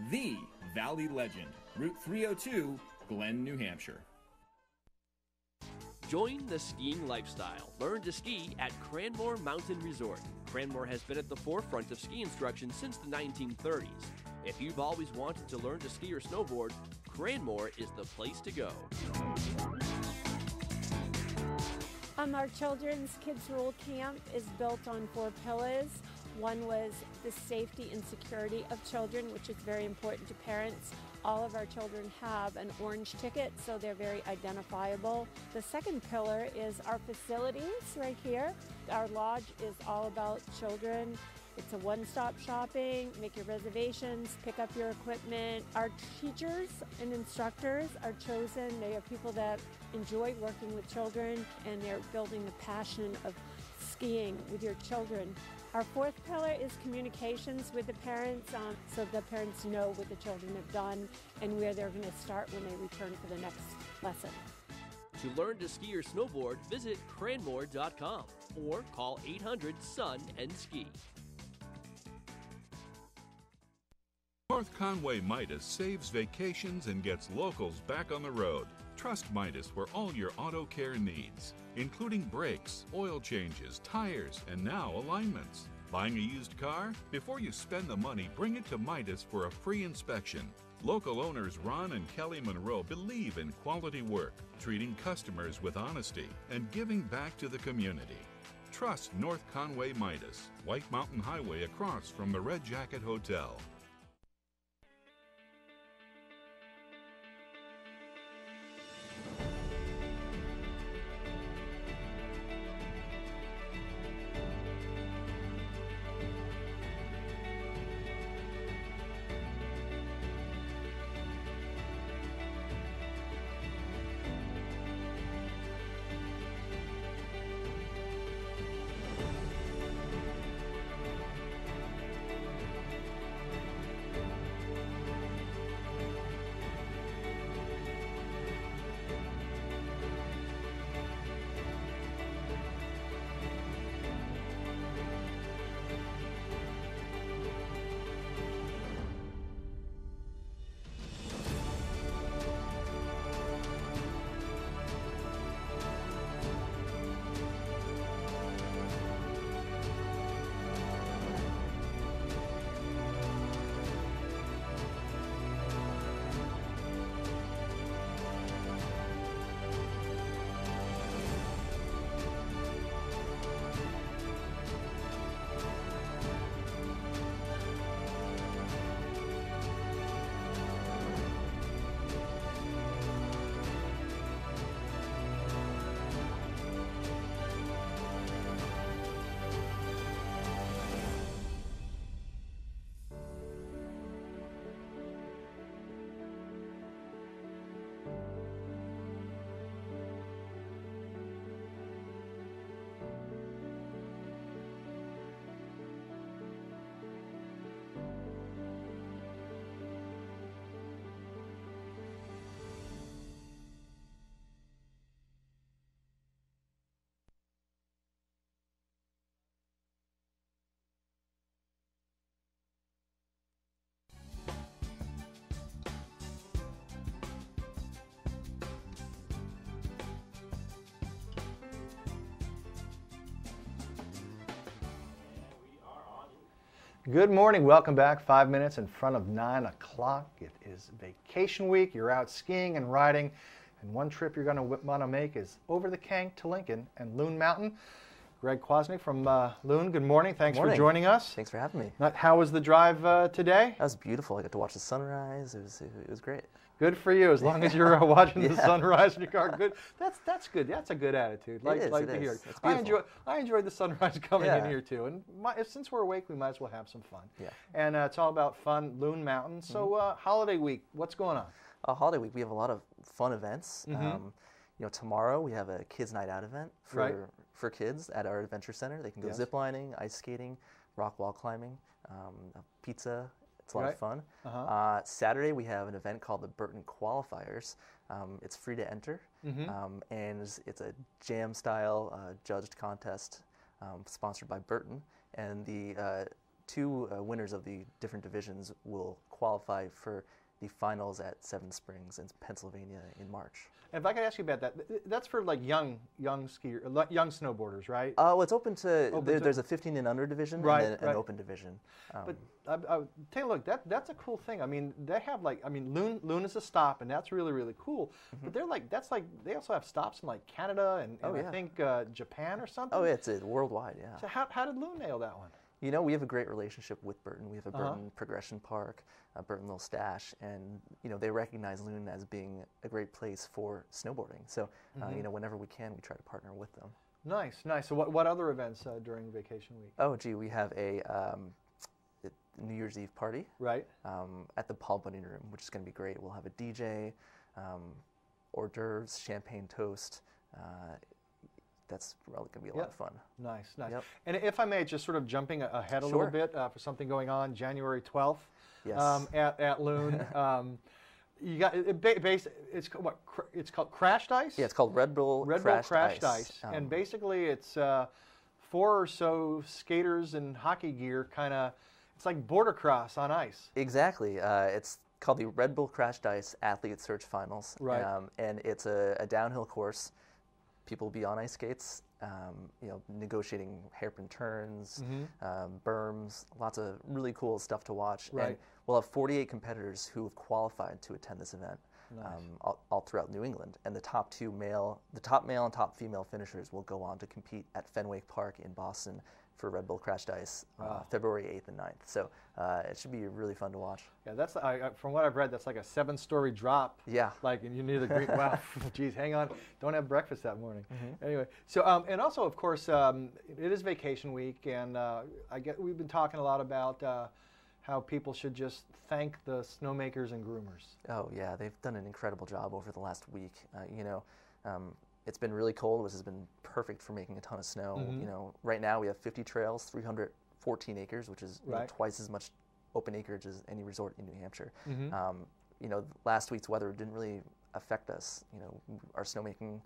the Valley legend, Route 302, Glen, New Hampshire. Join the skiing lifestyle. Learn to ski at Cranmore Mountain Resort. Cranmore has been at the forefront of ski instruction since the 1930s. If you've always wanted to learn to ski or snowboard, Cranmore is the place to go. Our children's Kids Rule Camp is built on 4 pillars. One was the safety and security of children, which is very important to parents. All of our children have an orange ticket, so they're very identifiable. The second pillar is our facilities right here. Our lodge is all about children. It's a one-stop shopping, make your reservations, pick up your equipment. Our teachers and instructors are chosen. They are people that enjoy working with children, and they're building the passion of skiing with your children. Our fourth pillar is communications with the parents, so the parents know what the children have done and where they're going to start when they return for the next lesson. To learn to ski or snowboard, visit cranmore.com or call 800-SUN-AND-SKI. North Conway Midas saves vacations and gets locals back on the road. Trust Midas for all your auto care needs, including brakes, oil changes, tires, and now alignments. Buying a used car? Before you spend the money, bring it to Midas for a free inspection. Local owners Ron and Kelly Monroe believe in quality work, treating customers with honesty, and giving back to the community. Trust North Conway Midas, White Mountain Highway across from the Red Jacket Hotel. Good morning. Welcome back. 5 minutes in front of 9 o'clock. It is vacation week. You're out skiing and riding. And one trip you're going to want to make is over the Kank to Lincoln and Loon Mountain. Greg Kwasny from Loon, good morning. Thanks for joining us. Thanks for having me. How was the drive today? That was beautiful. I got to watch the sunrise. It was great. Good for you. As long as you're watching the sunrise in your car, good. That's good. That's a good attitude. Like to hear. I enjoyed the sunrise coming in here too. And since we're awake, we might as well have some fun. Yeah. And it's all about fun, Loon Mountain. So holiday week, what's going on? Holiday week, we have a lot of fun events. Tomorrow we have a kids' night out event for kids at our adventure center. They can go zip lining, ice skating, rock wall climbing, pizza. It's a lot of fun. Saturday we have an event called the Burton Qualifiers. It's free to enter, and it's a jam-style judged contest sponsored by Burton. And the two winners of the different divisions will qualify for the finals at Seven Springs in Pennsylvania in March. And if I could ask you about that, that's for like young skier, young snowboarders, right? Well, it's open to. There's a 15 and under division and then an open division. But take a look. That's a cool thing. I mean, they have Loon is a stop, and that's really cool. But they're they also have stops in like Canada and I think Japan or something. Oh, yeah, it's worldwide. Yeah. So how did Loon nail that one? You know, we have a great relationship with Burton. We have a Burton Progression Park, a Burton Little Stash, and they recognize Loon as being a great place for snowboarding. So, whenever we can, we try to partner with them. Nice. So, what other events during vacation week? Oh, gee, we have a New Year's Eve party, at the Paul Bunyan Room, which is going to be great. We'll have a DJ, hors d'oeuvres, champagne toast. That's really going to be a lot of fun. Nice. Yep. And if I may, just sort of jumping ahead a little bit for something going on January 12th at Loon. You got it's called Crashed Ice? Yeah, it's called Red Bull Crashed Ice. And basically it's 4 or so skaters in hockey gear, it's like border cross on ice. Exactly. It's called the Red Bull Crashed Ice Athlete Search Finals. Right. And it's a downhill course. People will be on ice skates, negotiating hairpin turns, berms, lots of really cool stuff to watch. Right. And we'll have 48 competitors who have qualified to attend this event all throughout New England. And the top male and top female finishers will go on to compete at Fenway Park in Boston for Red Bull Crashed Ice February 8th and 9th. So it should be really fun to watch. Yeah, that's from what I've read, that's like a 7-story drop. Yeah. And you need a green. Wow, geez, hang on, don't have breakfast that morning. Anyway, so and also of course it is vacation week, and we've been talking a lot about how people should just thank the snowmakers and groomers. Oh yeah, they've done an incredible job over the last week. It's been really cold, which has been perfect for making a ton of snow. Right now we have 50 trails, 314 acres, which is twice as much open acreage as any resort in New Hampshire. Last week's weather didn't really affect us. Our snowmaking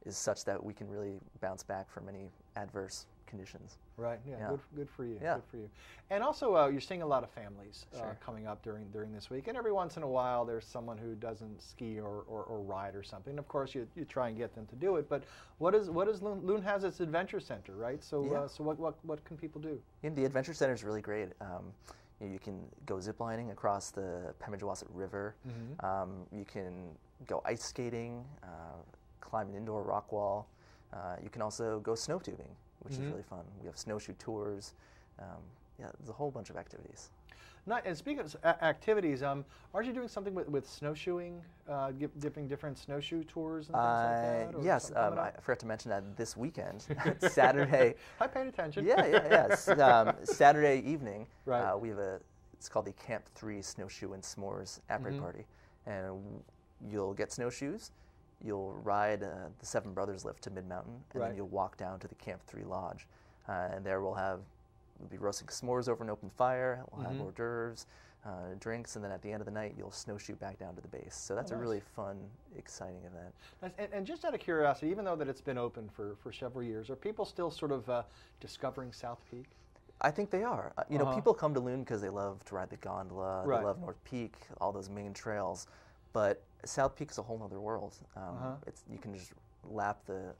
is such that we can really bounce back from any adverse conditions. Right. Yeah. Good for you. Yeah. Good for you. And also, you're seeing a lot of families Sure. coming up during this week. And every once in a while, there's someone who doesn't ski or ride or something. Of course, you try and get them to do it. But what is Loon? Loon has its adventure center, right? So so what can people do? The adventure center is really great. You can go ziplining across the Pemigewasset River. You can go ice skating, climb an indoor rock wall. You can also go snow tubing, which is really fun. We have snowshoe tours. There's a whole bunch of activities. And speaking of activities, aren't you doing something with snowshoeing, dipping different snowshoe tours and things like that? Yes, I forgot to mention that this weekend, Saturday. I paid attention. Yes. Saturday evening, right. We have it's called the Camp 3 Snowshoe and S'mores at-break party. And you'll get snowshoes. You'll ride the Seven Brothers lift to Mid-Mountain, and then you'll walk down to the Camp 3 Lodge. And there we'll be roasting s'mores over an open fire. We'll have hors d'oeuvres, drinks, and then at the end of the night, you'll snowshoe back down to the base. So that's a really fun, exciting event. And just out of curiosity, even though that it's been open for several years, are people still sort of discovering South Peak? I think they are. People come to Loon because they love to ride the gondola, they love North Peak, all those main trails. But South Peak is a whole other world. You can just lap the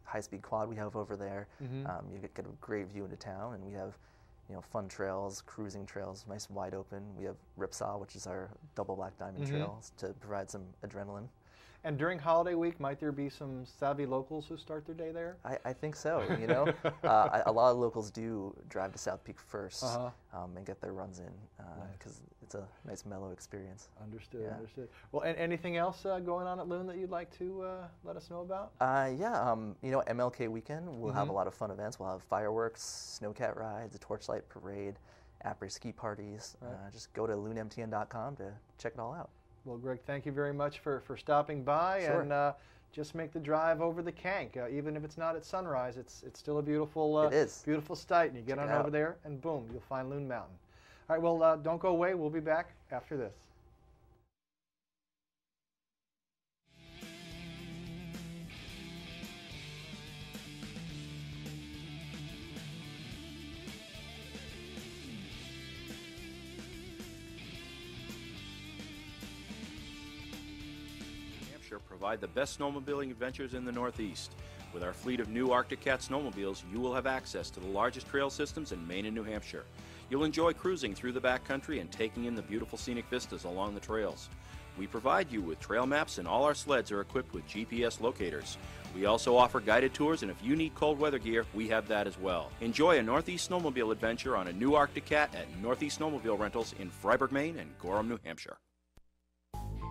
high-speed quad we have over there. You get a great view into town, and we have fun trails, cruising trails, nice wide open. We have Ripsaw, which is our double black diamond trails to provide some adrenaline. And during holiday week, might there be some savvy locals who start their day there? I think so. A lot of locals do drive to South Peak first and get their runs in because it's a nice mellow experience. Understood. Understood. Well, and anything else going on at Loon that you'd like to let us know about? MLK weekend, we'll have a lot of fun events. We'll have fireworks, snowcat rides, a torchlight parade, après-ski parties. Just go to loonmtn.com to check it all out. Well, Greg, thank you very much for stopping by, and just make the drive over the Kank. Even if it's not at sunrise, it's still a beautiful beautiful sight. And you get on over there, and boom, you'll find Loon Mountain. All right, well, don't go away. We'll be back after this. Provide the best snowmobiling adventures in the Northeast. With our fleet of new Arctic Cat snowmobiles, you will have access to the largest trail systems in Maine and New Hampshire. You'll enjoy cruising through the backcountry and taking in the beautiful scenic vistas along the trails. We provide you with trail maps, and all our sleds are equipped with GPS locators. We also offer guided tours, and if you need cold weather gear, we have that as well. Enjoy a Northeast snowmobile adventure on a new Arctic Cat at Northeast Snowmobile Rentals in Freiburg, Maine and Gorham, New Hampshire.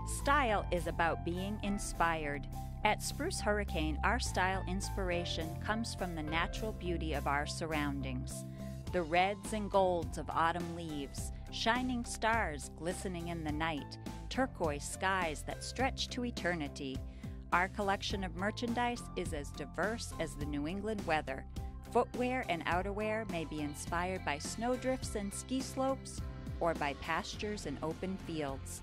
Style is about being inspired. At Spruce Hurricane, our style inspiration comes from the natural beauty of our surroundings. The reds and golds of autumn leaves, shining stars glistening in the night, turquoise skies that stretch to eternity. Our collection of merchandise is as diverse as the New England weather. Footwear and outerwear may be inspired by snowdrifts and ski slopes, or by pastures and open fields.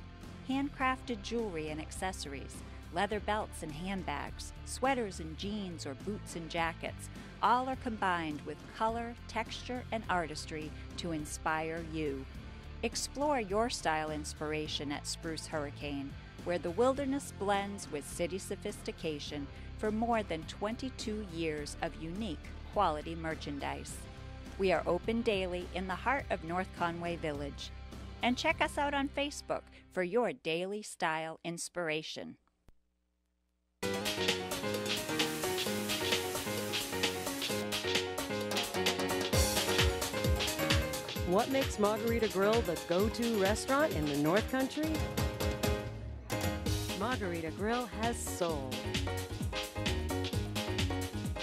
Handcrafted jewelry and accessories, leather belts and handbags, sweaters and jeans or boots and jackets, all are combined with color, texture, and artistry to inspire you. Explore your style inspiration at Spruce Hurricane, where the wilderness blends with city sophistication for more than 22 years of unique quality merchandise. We are open daily in the heart of North Conway Village. And check us out on Facebook for your daily style inspiration. What makes Margarita Grill the go-to restaurant in the North Country? Margarita Grill has soul.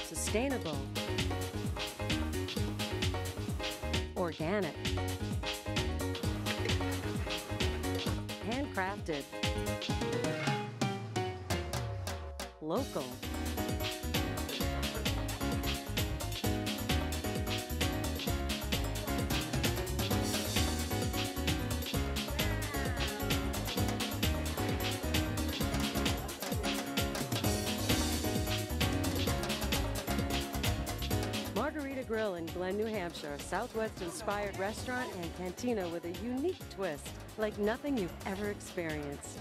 Sustainable. Organic. Handcrafted. Local. Margarita Grill in Glen, New Hampshire, a Southwest-inspired restaurant and cantina with a unique twist, like nothing you've ever experienced.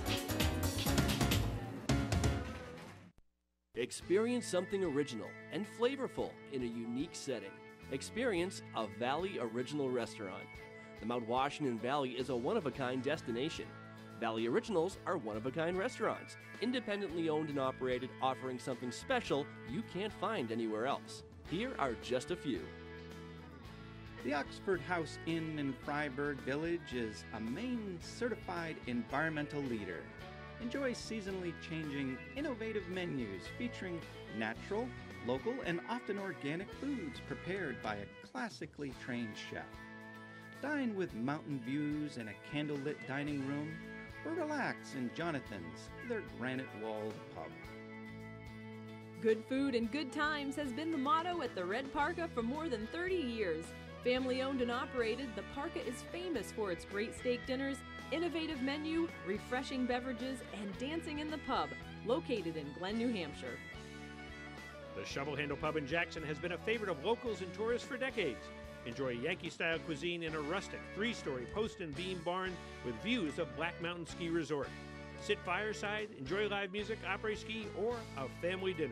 Experience something original and flavorful in a unique setting. Experience a Valley Original restaurant. The Mount Washington Valley is a one-of-a-kind destination. Valley Originals are one-of-a-kind restaurants, independently owned and operated, offering something special you can't find anywhere else. Here are just a few. The Oxford House Inn in Freiburg Village is a Maine certified environmental leader. Enjoy seasonally changing, innovative menus featuring natural, local, and often organic foods prepared by a classically trained chef. Dine with mountain views in a candlelit dining room, or relax in Jonathan's, their granite-walled pub. Good food and good times has been the motto at the Red Parka for more than 30 years. Family owned and operated, the Parka is famous for its great steak dinners, innovative menu, refreshing beverages, and dancing in the pub, located in Glen, New Hampshire. The Shovel Handle Pub in Jackson has been a favorite of locals and tourists for decades. Enjoy Yankee-style cuisine in a rustic, 3-story post and beam barn with views of Black Mountain Ski Resort. Sit fireside, enjoy live music, après-ski, or a family dinner.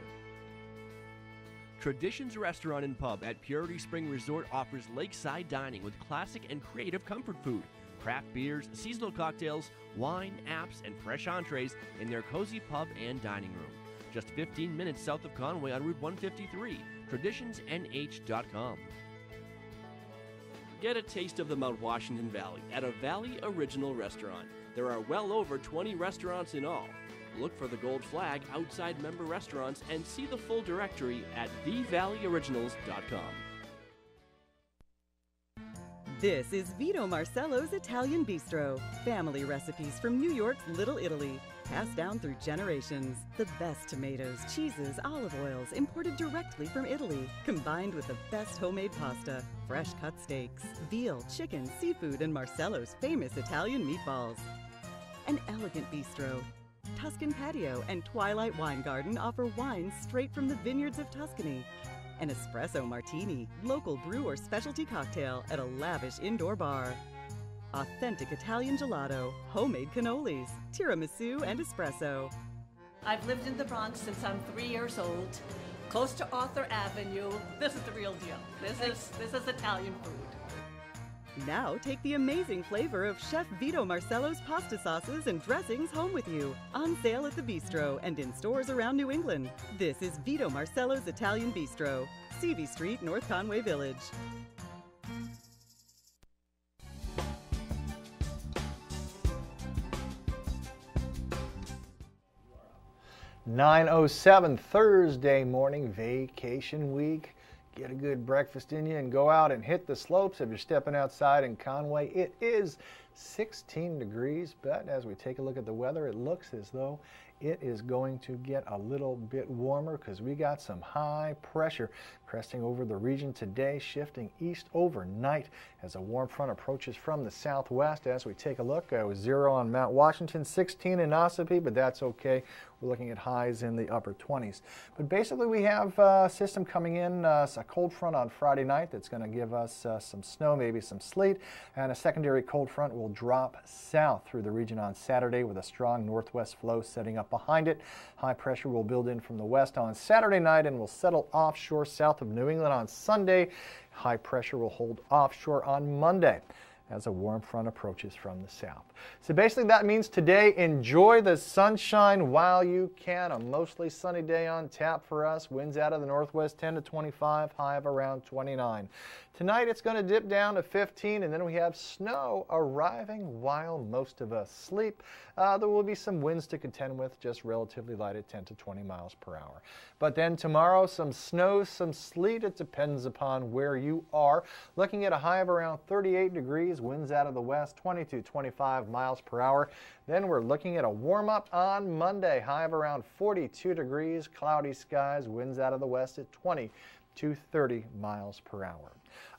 Traditions Restaurant and Pub at Purity Spring Resort offers lakeside dining with classic and creative comfort food, craft beers, seasonal cocktails, wine, apps, and fresh entrees in their cozy pub and dining room. Just 15 minutes south of Conway on Route 153, traditionsnh.com. Get a taste of the Mount Washington Valley at a Valley Original restaurant. There are well over 20 restaurants in all. Look for the gold flag outside member restaurants and see the full directory at thevalleyoriginals.com. This is Vito Marcello's Italian Bistro. Family recipes from New York's Little Italy, passed down through generations. The best tomatoes, cheeses, olive oils imported directly from Italy, combined with the best homemade pasta, fresh cut steaks, veal, chicken, seafood, and Marcello's famous Italian meatballs. An elegant bistro. Tuscan Patio and Twilight Wine Garden offer wines straight from the vineyards of Tuscany. An espresso martini, local brew or specialty cocktail at a lavish indoor bar. Authentic Italian gelato, homemade cannolis, tiramisu, and espresso. I've lived in the Bronx since I'm 3 years old, close to Arthur Avenue. This is the real deal. This is Italian food. Now take the amazing flavor of Chef Vito Marcello's pasta sauces and dressings home with you. On sale at the Bistro and in stores around New England. This is Vito Marcello's Italian Bistro, CV Street, North Conway Village. (9:07) Thursday morning, vacation week. Get a good breakfast in you and go out and hit the slopes. If you're stepping outside in Conway, it is 16 degrees, but as we take a look at the weather, it looks as though it is going to get a little bit warmer because we got some high pressure cresting over the region today, shifting east overnight as a warm front approaches from the southwest. As we take a look, it was 0 on Mount Washington, 16 in Ossipee, but that's okay. We're looking at highs in the upper 20s. But basically we have a system coming in, a cold front on Friday night that's going to give us some snow, maybe some sleet, and a secondary cold front will drop south through the region on Saturday with a strong northwest flow setting up behind it. High pressure will build in from the west on Saturday night and will settle offshore south of New England on Sunday. High pressure will hold offshore on Monday as a warm front approaches from the south. So basically that means today, enjoy the sunshine while you can. A mostly sunny day on tap for us. Winds out of the northwest 10 to 25, high of around 29. Tonight it's going to dip down to 15, and then we have snow arriving while most of us sleep. There will be some winds to contend with, just relatively light at 10 to 20 miles per hour. But then tomorrow, some snow, some sleet. It depends upon where you are. Looking at a high of around 38 degrees, winds out of the west 20 to 25 miles per hour. Then we're looking at a warm-up on Monday, high of around 42 degrees, cloudy skies, winds out of the west at 20 to 30 miles per hour.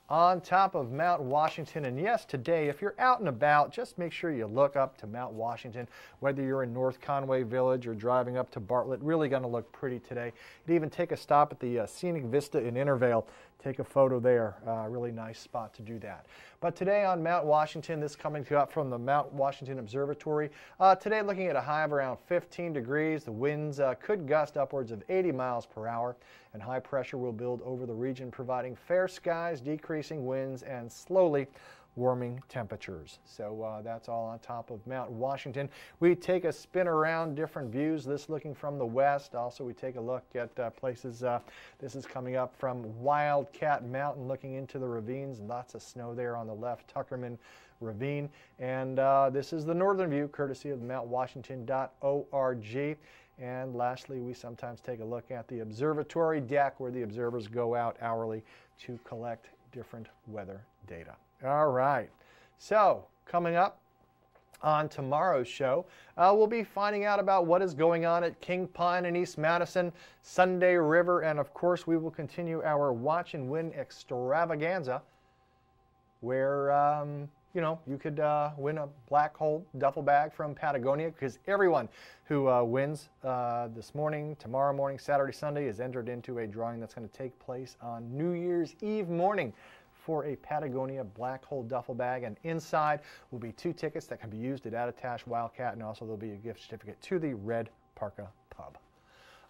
On top of Mount Washington, and yes, today, if you're out and about, just make sure you look up to Mount Washington, whether you're in North Conway Village or driving up to Bartlett. Really going to look pretty today. You'd even take a stop at the Scenic Vista in Intervale. Take a photo there. Really nice spot to do that. But today on Mount Washington, this coming to up from the Mount Washington Observatory. Today looking at a high of around 15 degrees. The winds could gust upwards of 80 miles per hour, and high pressure will build over the region, providing fair skies, decreasing winds, and slowly warming temperatures. So that's all on top of Mount Washington. We take a spin around different views, this looking from the west. Also, we take a look at places. This is coming up from Wildcat Mountain, looking into the ravines. Lots of snow there on the left, Tuckerman Ravine. And this is the northern view, courtesy of mountwashington.org. And lastly, we sometimes take a look at the observatory deck, where the observers go out hourly to collect different weather data. All right, so coming up on tomorrow's show, we'll be finding out about what is going on at King Pine and East Madison, Sunday River, and of course we will continue our Watch and Win extravaganza, where you know, you could win a black hole duffel bag from Patagonia, because everyone who wins this morning, tomorrow morning, Saturday, Sunday is entered into a drawing that's going to take place on New Year's Eve morning for a Patagonia black hole duffel bag, and inside will be 2 tickets that can be used at Attitash Wildcat, and also there'll be a gift certificate to the Red Parka Pub.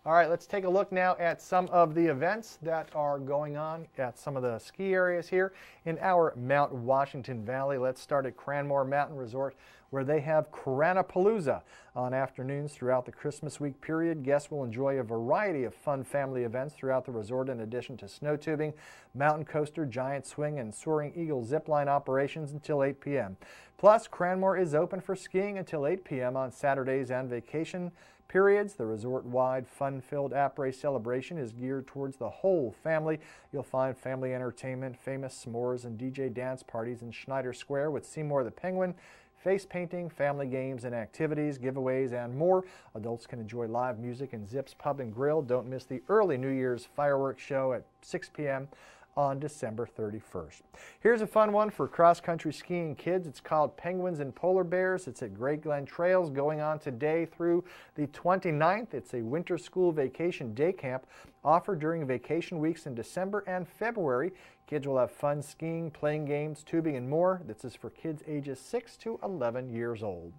All right, let's take a look now at some of the events that are going on at some of the ski areas here in our Mount Washington Valley. Let's start at Cranmore Mountain Resort, where they have Cranapalooza on afternoons throughout the Christmas week period. Guests will enjoy a variety of fun family events throughout the resort, in addition to snow tubing, mountain coaster, giant swing, and Soaring Eagle zipline operations until 8 p.m. Plus, Cranmore is open for skiing until 8 p.m. on Saturdays and vacation periods. The resort-wide fun-filled après celebration is geared towards the whole family. You'll find family entertainment, famous s'mores, and DJ dance parties in Schneider Square with Seymour the Penguin, face painting, family games and activities, giveaways, and more. Adults can enjoy live music in Zips Pub and Grill. Don't miss the early New Year's fireworks show at 6 p.m. on December 31st. Here's a fun one for cross-country skiing kids. It's called Penguins and Polar Bears. It's at Great Glen Trails, going on today through the 29th. It's a winter school vacation day camp offered during vacation weeks in December and February. Kids will have fun skiing, playing games, tubing, and more. This is for kids ages 6 to 11 years old.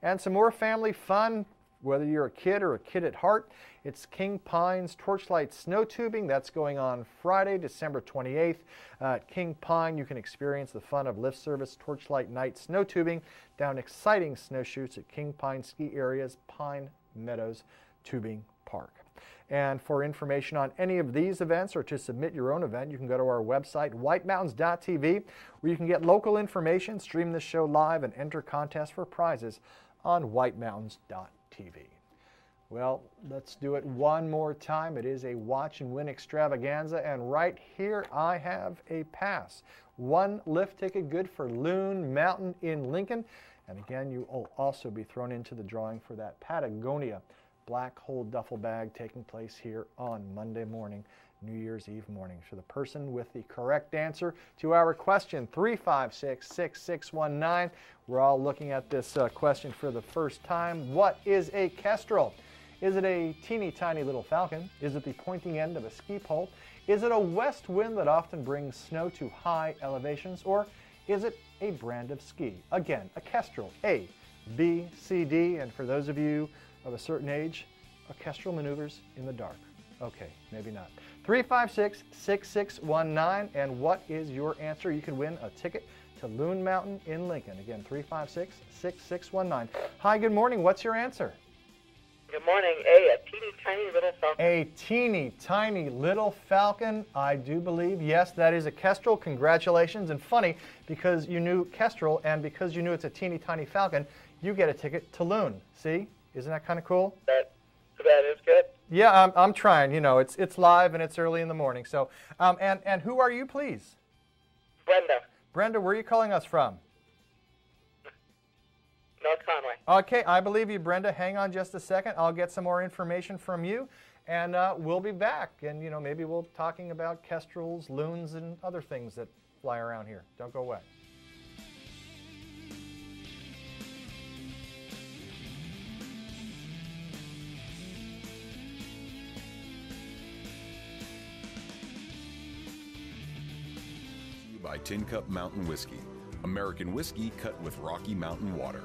And some more family fun. Whether you're a kid or a kid at heart, it's King Pine's Torchlight Snow Tubing. That's going on Friday, December 28th. At King Pine, you can experience the fun of lift service Torchlight Night snow tubing down exciting snowshoots at King Pine Ski Area's Pine Meadows Tubing Park. And for information on any of these events or to submit your own event, you can go to our website, whitemountains.tv, where you can get local information, stream this show live, and enter contests for prizes on whitemountains.tv. Well, let's do it one more time. It is a watch and win extravaganza, and right here I have a pass. One lift ticket good for Loon Mountain in Lincoln. And again, you will also be thrown into the drawing for that Patagonia Black Hole duffel bag taking place here on Monday morning, New Year's Eve morning. So the person with the correct answer to our question, 356-6619. We're all looking at this question for the first time. What is a kestrel? Is it a teeny tiny little falcon? Is it the pointing end of a ski pole? Is it a west wind that often brings snow to high elevations? Or is it a brand of ski? Again, a kestrel, A, B, C, D, and for those of you of a certain age, a kestrel maneuvers in the dark. Okay, maybe not. 356-6619, and what is your answer? You can win a ticket to Loon Mountain in Lincoln. Again, 356-6619. Hi, good morning. What's your answer? Good morning. A teeny tiny little falcon. A teeny tiny little falcon. I do believe, yes, that is a kestrel. Congratulations. And funny, because you knew kestrel and because you knew it's a teeny tiny falcon, you get a ticket to Loon. See? Isn't that kind of cool? That is good. Yeah, I'm trying. You know, it's live and it's early in the morning. So, and who are you, please? Brenda. Brenda, where are you calling us from? North Conway. Okay, I believe you, Brenda. Hang on just a second. I'll get some more information from you, and we'll be back. And, you know, maybe we'll be talking about kestrels, loons, and other things that fly around here. Don't go away. By Tin Cup Mountain Whiskey, American whiskey cut with Rocky Mountain water.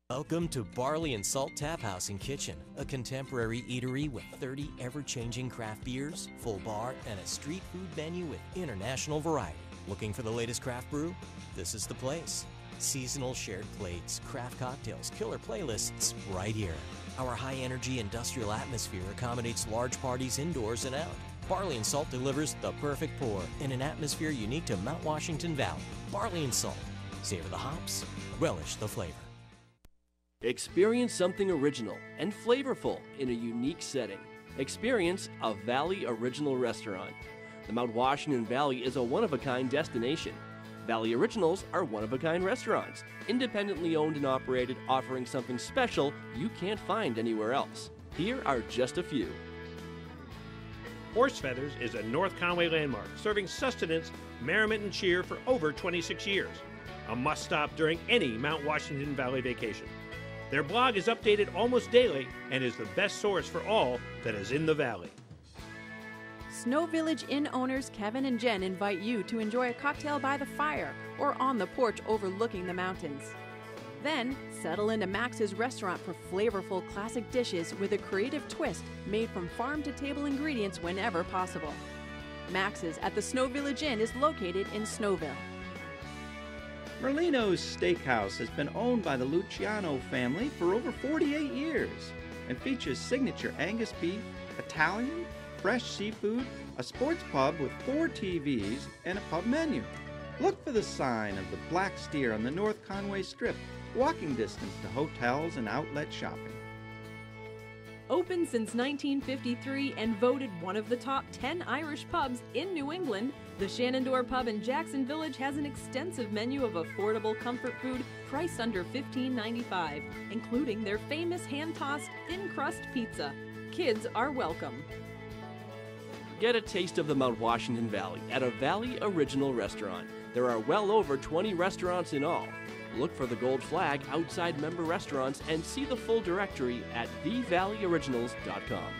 Welcome to Barley and Salt Tap House and Kitchen, a contemporary eatery with 30 ever-changing craft beers, full bar, and a street food menu with international variety. Looking for the latest craft brew? This is the place. Seasonal shared plates, craft cocktails, killer playlists, right here. Our high-energy industrial atmosphere accommodates large parties indoors and out. Barley and Salt delivers the perfect pour in an atmosphere unique to Mount Washington Valley. Barley and Salt. Savor the hops, relish the flavor. Experience something original and flavorful in a unique setting. Experience a Valley Original restaurant. The Mount Washington Valley is a one-of-a-kind destination. Valley Originals are one-of-a-kind restaurants, independently owned and operated, offering something special you can't find anywhere else. Here are just a few. Horse Feathers is a North Conway landmark, serving sustenance, merriment, and cheer for over 26 years. a must-stop during any Mount Washington Valley vacation. Their blog is updated almost daily and is the best source for all that is in the valley. Snow Village Inn owners Kevin and Jen invite you to enjoy a cocktail by the fire or on the porch overlooking the mountains. Then, settle into Max's restaurant for flavorful classic dishes with a creative twist made from farm-to-table ingredients whenever possible. Max's at the Snow Village Inn is located in Snowville. Merlino's Steakhouse has been owned by the Luciano family for over 48 years and features signature Angus beef, Italian, fresh seafood, a sports pub with 4 TVs, and a pub menu. Look for the sign of the Black Steer on the North Conway Strip, walking distance to hotels and outlet shopping. Open since 1953 and voted one of the top 10 Irish pubs in New England, the Shenandoah Pub in Jackson Village has an extensive menu of affordable comfort food priced under $15.95, including their famous hand-tossed thin-crust pizza. Kids are welcome. Get a taste of the Mount Washington Valley at a Valley Original restaurant. There are well over 20 restaurants in all. Look for the gold flag outside member restaurants and see the full directory at thevalleyoriginals.com.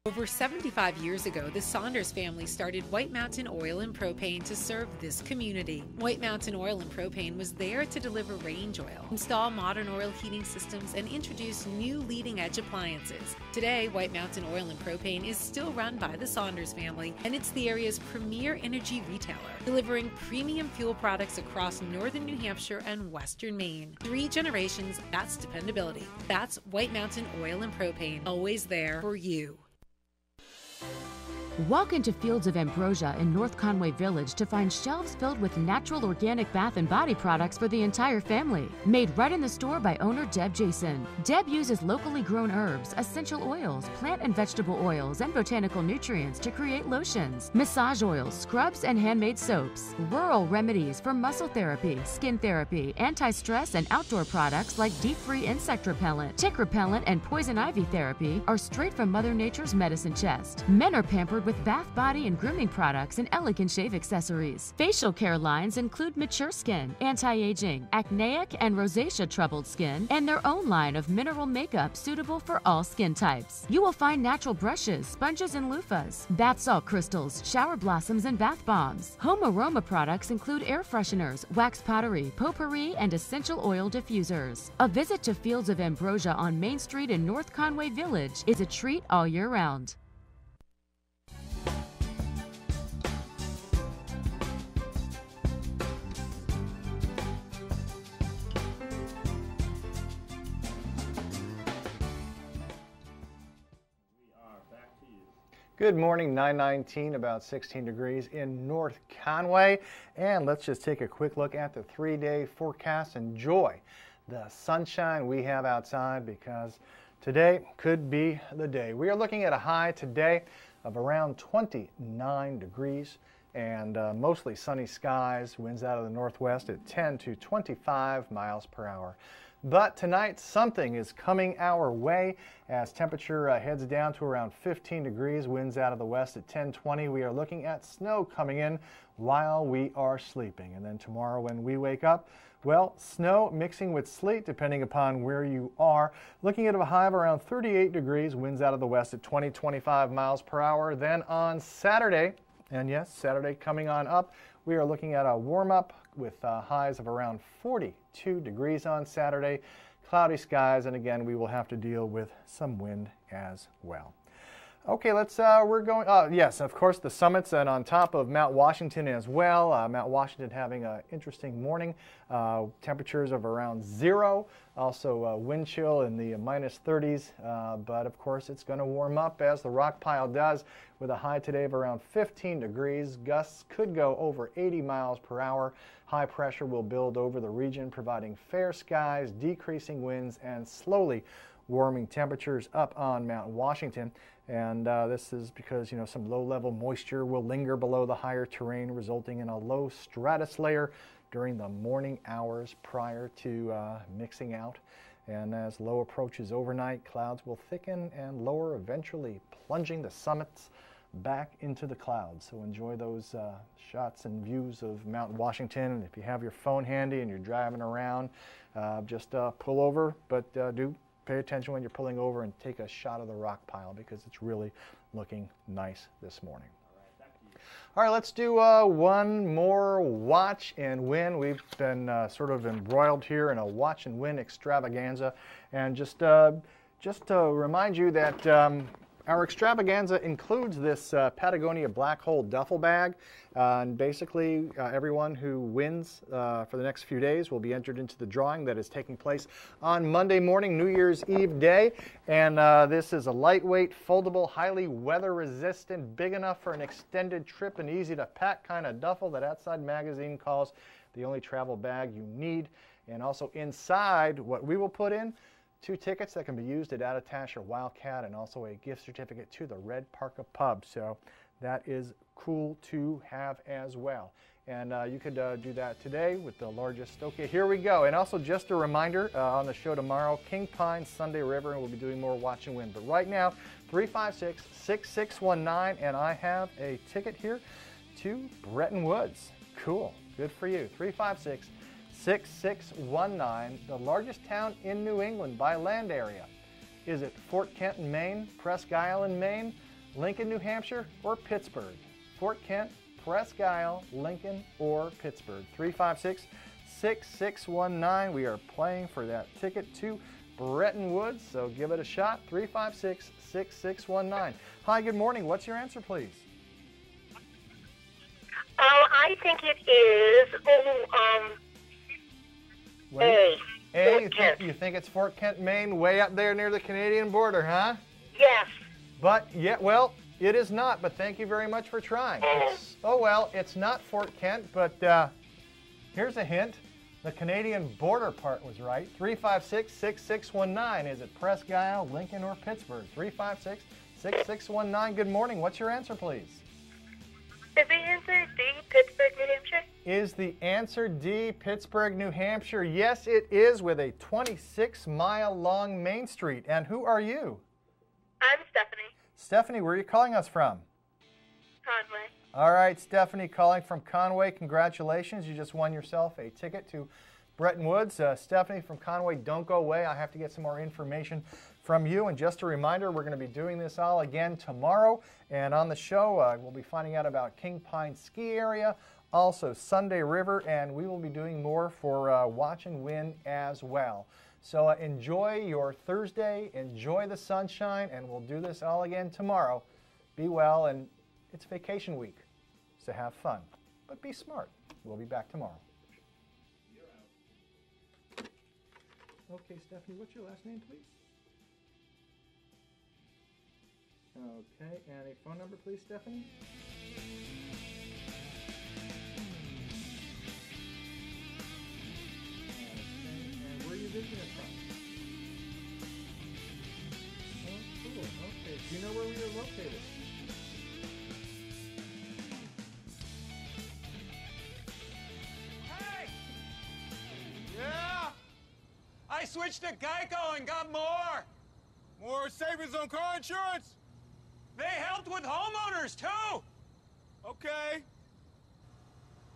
Over 75 years ago, the Saunders family started White Mountain Oil and Propane to serve this community. White Mountain Oil and Propane was there to deliver range oil, install modern oil heating systems, and introduce new leading-edge appliances. Today, White Mountain Oil and Propane is still run by the Saunders family, and it's the area's premier energy retailer, delivering premium fuel products across northern New Hampshire and western Maine. 3 generations, that's dependability. That's White Mountain Oil and Propane, always there for you. Walk into Fields of Ambrosia in North Conway Village to find shelves filled with natural organic bath and body products for the entire family. Made right in the store by owner Deb Jason. Deb uses locally grown herbs, essential oils, plant and vegetable oils, and botanical nutrients to create lotions, massage oils, scrubs, and handmade soaps. Rural remedies for muscle therapy, skin therapy, anti-stress, and outdoor products like deep-free insect repellent, tick repellent, and poison ivy therapy are straight from Mother Nature's medicine chest. Men are pampered with bath, body, and grooming products and elegant shave accessories. Facial care lines include mature skin, anti-aging, acneic, and rosacea troubled skin, and their own line of mineral makeup suitable for all skin types. You will find natural brushes, sponges, and loofahs, bath salt crystals, shower blossoms, and bath bombs. Home aroma products include air fresheners, wax pottery, potpourri, and essential oil diffusers. A visit to Fields of Ambrosia on Main Street in North Conway Village is a treat all year round. Good morning, 919, about 16 degrees in North Conway. And let's just take a quick look at the 3-day forecast. Enjoy the sunshine we have outside because today could be the day. We are looking at a high today of around 29 degrees and mostly sunny skies, winds out of the northwest at 10 to 25 miles per hour. But tonight, something is coming our way as temperature heads down to around 15 degrees, winds out of the west at 10-20. We are looking at snow coming in while we are sleeping. And then tomorrow when we wake up, well, snow mixing with sleet depending upon where you are. Looking at a high of around 38 degrees, winds out of the west at 20-25 miles per hour. Then on Saturday, and yes, Saturday coming on up, we are looking at a warm-up with highs of around 42 degrees on Saturday. Cloudy skies, and again, we will have to deal with some wind as well. Okay, we're going, yes, of course, the summits and on top of Mount Washington as well. Mount Washington having an interesting morning. Temperatures of around 0. Also wind chill in the minus 30s, but of course it's going to warm up as the rock pile does with a high today of around 15 degrees. Gusts could go over 80 miles per hour. High pressure will build over the region, providing fair skies, decreasing winds, and slowly warming temperatures up on Mount Washington. And this is because, you know, some low-level moisture will linger below the higher terrain, resulting in a low stratus layer during the morning hours prior to mixing out. And as low approaches overnight, clouds will thicken and lower, eventually plunging the summits back into the clouds. So enjoy those shots and views of Mount Washington. And if you have your phone handy and you're driving around, just pull over, but do pay attention when you're pulling over and take a shot of the rock pile because it's really looking nice this morning. All right, let's do one more watch and win. We've been sort of embroiled here in a watch and win extravaganza. And just to remind you that our extravaganza includes this Patagonia Black Hole duffel bag. And basically, everyone who wins for the next few days will be entered into the drawing that is taking place on Monday morning, New Year's Eve day. And this is a lightweight, foldable, highly weather-resistant, big enough for an extended trip and easy-to-pack kind of duffel that Outside Magazine calls the only travel bag you need. And also inside, what we will put in, 2 tickets that can be used at Attitash or Wildcat, and also a gift certificate to the Red Parka Pub. So that is cool to have as well. And you could do that today with the largest. Okay, here we go. And also just a reminder, on the show tomorrow, King Pine, Sunday River, and we'll be doing more watch and win. But right now, 356-6619, and I have a ticket here to Bretton Woods. Cool, good for you. 356-6619, the largest town in New England by land area. Is it Fort Kent in Maine, Presque Isle in Maine, Lincoln, New Hampshire, or Pittsburgh? Fort Kent, Presque Isle, Lincoln, or Pittsburgh. 356-6619. We are playing for that ticket to Bretton Woods, so give it a shot. 356-6619. Hi, good morning. What's your answer, please? I think it is A. A, you think it's Fort Kent, Maine, way up there near the Canadian border, huh? Yes. But, yeah, well, it is not, but thank you very much for trying. Oh, well, it's not Fort Kent, but here's a hint. The Canadian border part was right. 356-6619. Is it Presque Isle, Lincoln, or Pittsburgh? 356-6619. Good morning. What's your answer, please? Is the answer D, Pittsburgh, New Hampshire? Is the answer D, Pittsburgh, New Hampshire? Yes, it is, with a 26-mile-long Main Street. And who are you? I'm Stephanie. Stephanie, where are you calling us from? Conway. All right, Stephanie calling from Conway. Congratulations. You just won yourself a ticket to Bretton Woods. Stephanie from Conway, don't go away. I have to get some more information from you. And just a reminder, we're going to be doing this all again tomorrow. And on the show, we'll be finding out about King Pine Ski Area, also Sunday River, and we will be doing more for Watch and Win as well. So enjoy your Thursday, enjoy the sunshine, and we'll do this all again tomorrow. Be well, and it's vacation week, so have fun, but be smart. We'll be back tomorrow. Okay, Stephanie, what's your last name, please? Okay, and a phone number, please, Stephanie? Where are you visiting us from? Oh, cool. Okay. Do you know where we are located? Hey! Yeah! I switched to Geico and got more! More savings on car insurance? They helped with homeowners, too! Okay.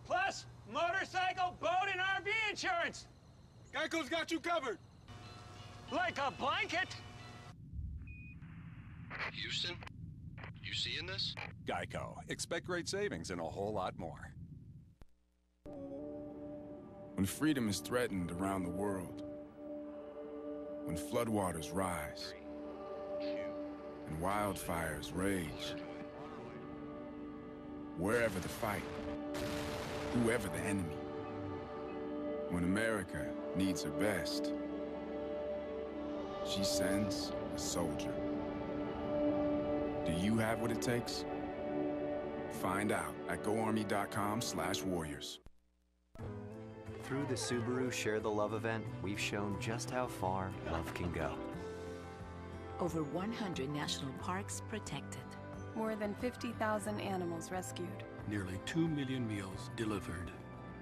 Plus, motorcycle, boat, and RV insurance! Geico's got you covered. Like a blanket. Houston, you seeing this? Geico. Expect great savings and a whole lot more. When freedom is threatened around the world, when floodwaters rise, and wildfires rage, wherever the fight, whoever the enemy, when America needs her best, she sends a soldier. Do you have what it takes? Find out at GoArmy.com/warriors. Through the Subaru Share the Love event, we've shown just how far love can go. Over 100 national parks protected. More than 50,000 animals rescued. Nearly 2 million meals delivered.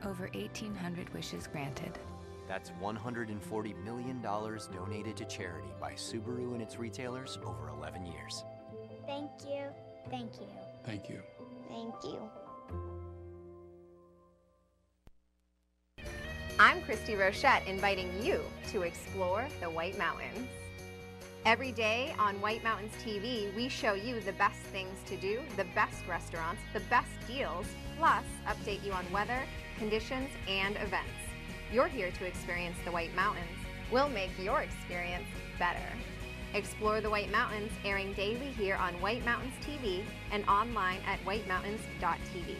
Over 1,800 wishes granted. That's $140 million donated to charity by Subaru and its retailers over 11 years. Thank you. Thank you. Thank you. Thank you. I'm Christy Rochette, inviting you to explore the White Mountains. Every day on White Mountains TV, we show you the best things to do, the best restaurants, the best deals, plus update you on weather, conditions, and events. You're here to experience the White Mountains. We'll make your experience better. Explore the White Mountains, airing daily here on White Mountains TV and online at whitemountains.tv.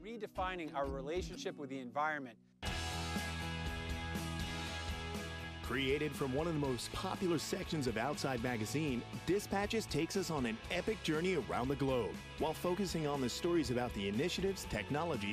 Redefining our relationship with the environment. Created from one of the most popular sections of Outside Magazine, Dispatches takes us on an epic journey around the globe while focusing on the stories about the initiatives, technologies,